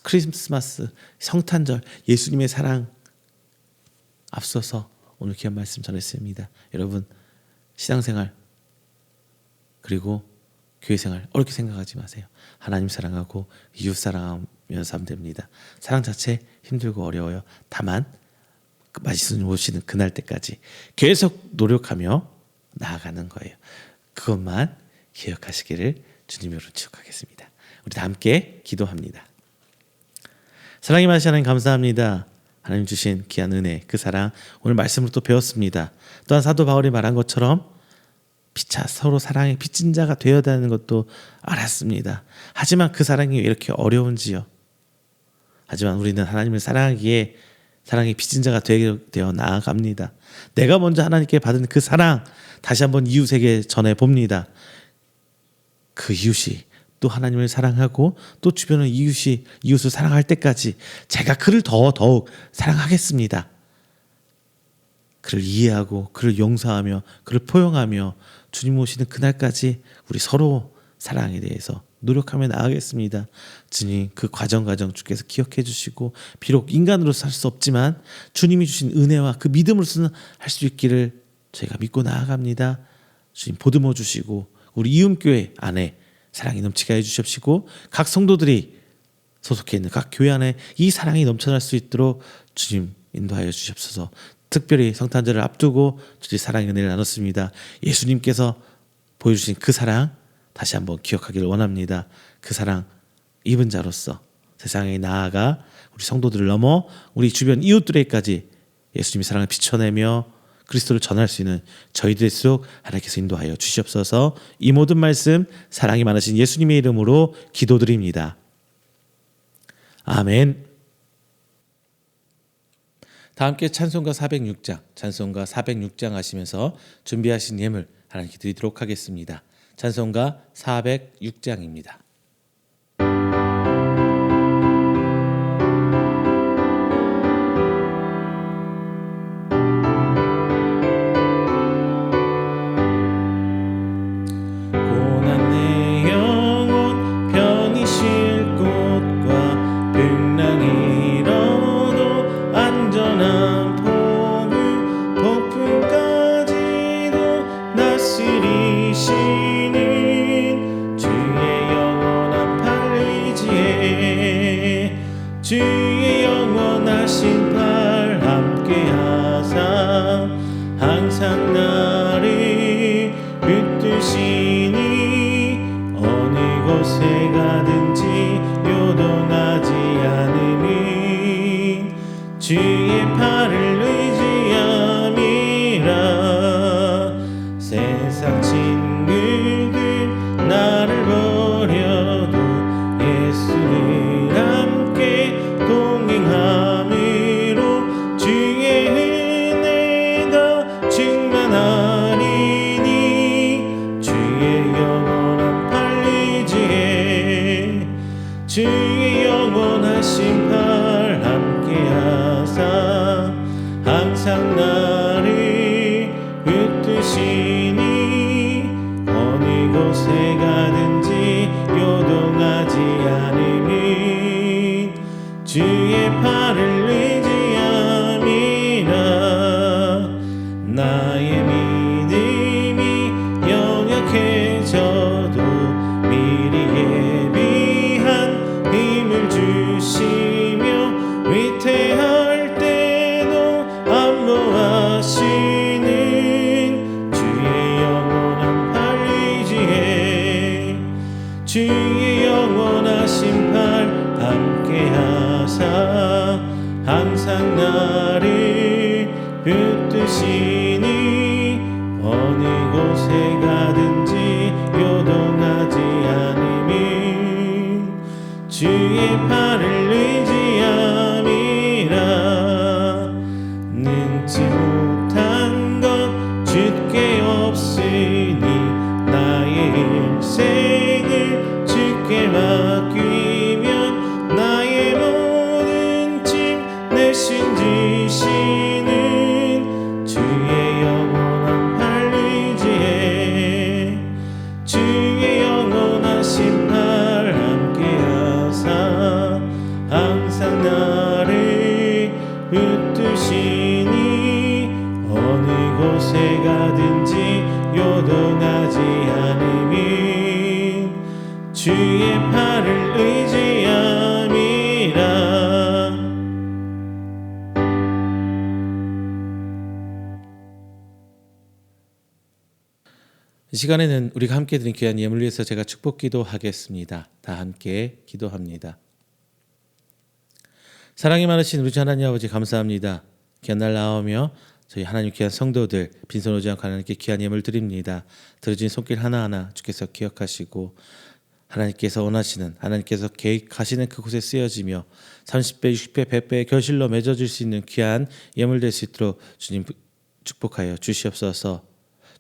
크리스마스, 성탄절, 예수님의 사랑 앞서서 오늘 귀한 말씀 전했습니다. 여러분 신앙생활 그리고 교회생활 어렵게 생각하지 마세요. 하나님 사랑하고 이웃 사랑하면서 하면 됩니다. 사랑 자체 힘들고 어려워요. 다만 예수님 오시는 그날 때까지 계속 노력하며 나아가는 거예요. 그것만 기억하시기를 주님으로 축복하겠습니다. 우리 다 함께 기도합니다. 사랑이 많으신 하나님 감사합니다. 하나님 주신 귀한 은혜, 그 사랑 오늘 말씀으로 또 배웠습니다. 또한 사도 바울이 말한 것처럼 피차 서로 사랑의 빚진 자가 되어야 하는 것도 알았습니다. 하지만 그 사랑이 왜 이렇게 어려운지요. 하지만 우리는 하나님을 사랑하기에 사랑의 빚진 자가 되어 나아갑니다. 내가 먼저 하나님께 받은 그 사랑 다시 한번 이웃에게 전해봅니다. 그 이웃이 또 하나님을 사랑하고 또 주변의 이웃을 사랑할 때까지 제가 그를 더욱 사랑하겠습니다. 그를 이해하고 그를 용서하며 그를 포용하며 주님 오시는 그날까지 우리 서로 사랑에 대해서 노력하며 나아가겠습니다. 주님 그 과정 주께서 기억해 주시고 비록 인간으로 살 수 없지만 주님이 주신 은혜와 그 믿음으로서는 할 수 있기를 저희가 믿고 나아갑니다. 주님 보듬어 주시고 우리 이음교회 안에 사랑이 넘치게 해주십시고 각 성도들이 소속해 있는 각 교회 안에 이 사랑이 넘쳐날 수 있도록 주님 인도하여 주시옵소서. 특별히 성탄절을 앞두고 주님 사랑의 은혜를 나눴습니다. 예수님께서 보여주신 그 사랑 다시 한번 기억하기를 원합니다. 그 사랑 입은 자로서 세상에 나아가 우리 성도들을 넘어 우리 주변 이웃들에게까지 예수님의 사랑을 비춰내며 그리스도를 전할 수 있는 저희들일수록 하나님께서 인도하여 주시옵소서. 이 모든 말씀 사랑이 많으신 예수님의 이름으로 기도드립니다. 아멘. 다 함께 찬송가 406장 하시면서 준비하신 예물 하나님께 드리도록 하겠습니다. 찬송가 406장입니다. 주의 영원하신 팔 함께하사 항상 나를 붙드시니 어느 곳에 가든지 요동하지 않으니 주의 팔을 의지함이라. 세상 친구들 나를 버려도 예수를 함께 동행함으로 주의 은혜가 충만하리니 주의 영원한 팔 의지해 주의 영원하신 팔 함께하사 항상 나를 붙드시니 어느 곳에 가든지 요동하지 않으니 주의 팔 하사 항상 나를 붙드시니 어느 곳에 가든지 요동하지 않음이 주의 팔을 의지함이라 능지 못한 것 주께 없으니 나의 일생을 주께 맡기면 나의 모든 짐 내신 지시는 주의 영원한 팔 의지해 주의 영원하신 팔 함께하사 항상 나를 붙드시니 어느 곳에 가든지 요동하지 않음이 주의 팔을 의지함이라. 이 시간에는 우리가 함께 드린 귀한 예물 위해서 제가 축복 기도하겠습니다. 다 함께 기도합니다. 사랑이 많으신 우리 주 하나님 아버지 감사합니다. 귀한 날 나오며 저희 하나님 귀한 성도들 빈손 오지 않고 하나님께 귀한 예물 드립니다. 들어진 손길 하나하나 주께서 기억하시고 하나님께서 원하시는 하나님께서 계획하시는 그곳에 쓰여지며 30배 60배 100배의 결실로 맺어질 수 있는 귀한 예물 될 수 있도록 주님 축복하여 주시옵소서.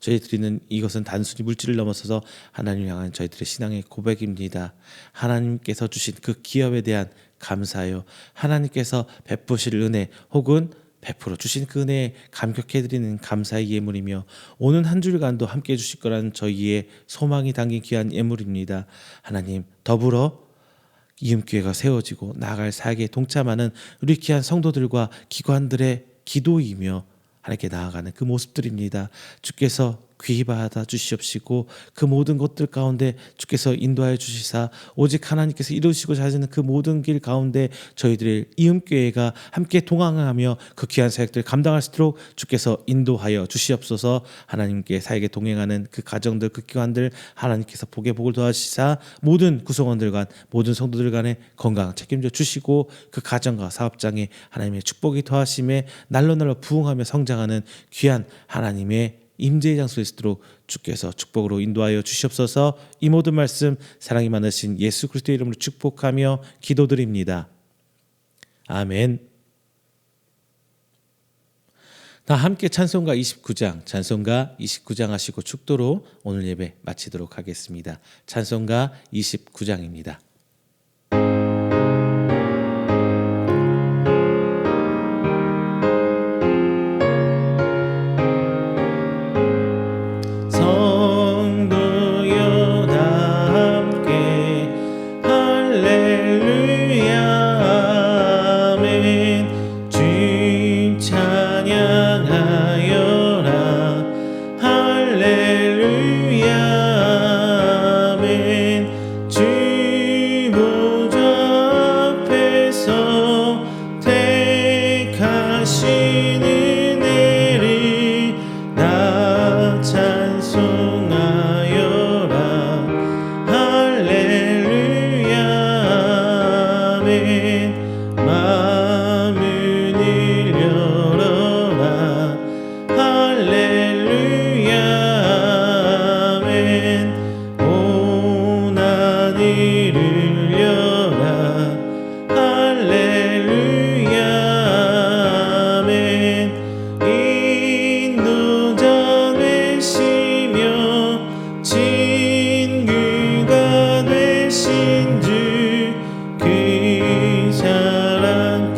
저희 드리는 이것은 단순히 물질을 넘어서서 하나님을 향한 저희들의 신앙의 고백입니다. 하나님께서 주신 그 기업에 대한 감사요, 하나님께서 베푸실 은혜 혹은 베풀어 주신 그 은혜에 감격해드리는 감사의 예물이며 오는 한 주간도 함께해 주실 거라는 저희의 소망이 담긴 귀한 예물입니다. 하나님 더불어 이음교회가 세워지고 나아갈 사역에 동참하는 우리 귀한 성도들과 기관들의 기도이며 하나님께 나아가는 그 모습들입니다. 주께서 귀히 받아 주시옵시고 그 모든 것들 가운데 주께서 인도하여 주시사 오직 하나님께서 이루시고 하시는 그 모든 길 가운데 저희들의 이음교회가 함께 동행하며 그 귀한 사역들을 감당할 수 있도록 주께서 인도하여 주시옵소서. 하나님께 사역에 동행하는 그 가정들 그 기관들 하나님께서 복의 복을 도와주시사 모든 구성원들 간 모든 성도들 간의 건강 책임져 주시고 그 가정과 사업장에 하나님의 축복이 더하심에 날로 날로 부흥하며 성장하는 귀한 하나님의 임재의 장소에 있도록 주께서 축복으로 인도하여 주시옵소서. 이 모든 말씀 사랑이 많으신 예수 그리스도의 이름으로 축복하며 기도드립니다. 아멘. 다 함께 찬송가 29장 하시고 축도로 오늘 예배 마치도록 하겠습니다. 찬송가 29장입니다. 그 사랑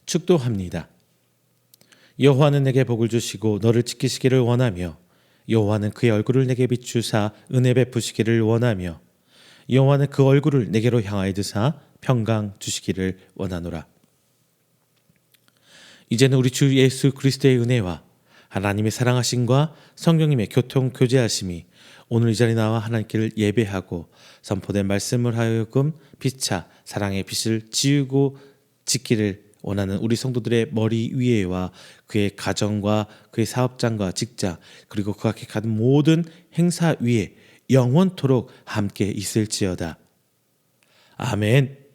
축도합니다. 여호와는 내게 복을 주시고 너를 지키시기를 원하며 여호와는 그의 얼굴을 내게 비추사 은혜 베푸시기를 원하며 여호와는 그 얼굴을 내게로 향하여 드사 평강 주시기를 원하노라. 이제는 우리 주 예수 그리스도의 은혜와 하나님의 사랑하심과 성령님의 교통 교제하심이 오늘 이 자리에 나와 하나님께를 예배하고 선포된 말씀을 하여금 피차 사랑의 빛을 지우고 지키를 원하는 우리 성도들의 머리 위에와 그의 가정과 그의 사업장과 직장 그리고 그와 객하는 모든 행사 위에 영원토록 함께 있을지어다. 아멘.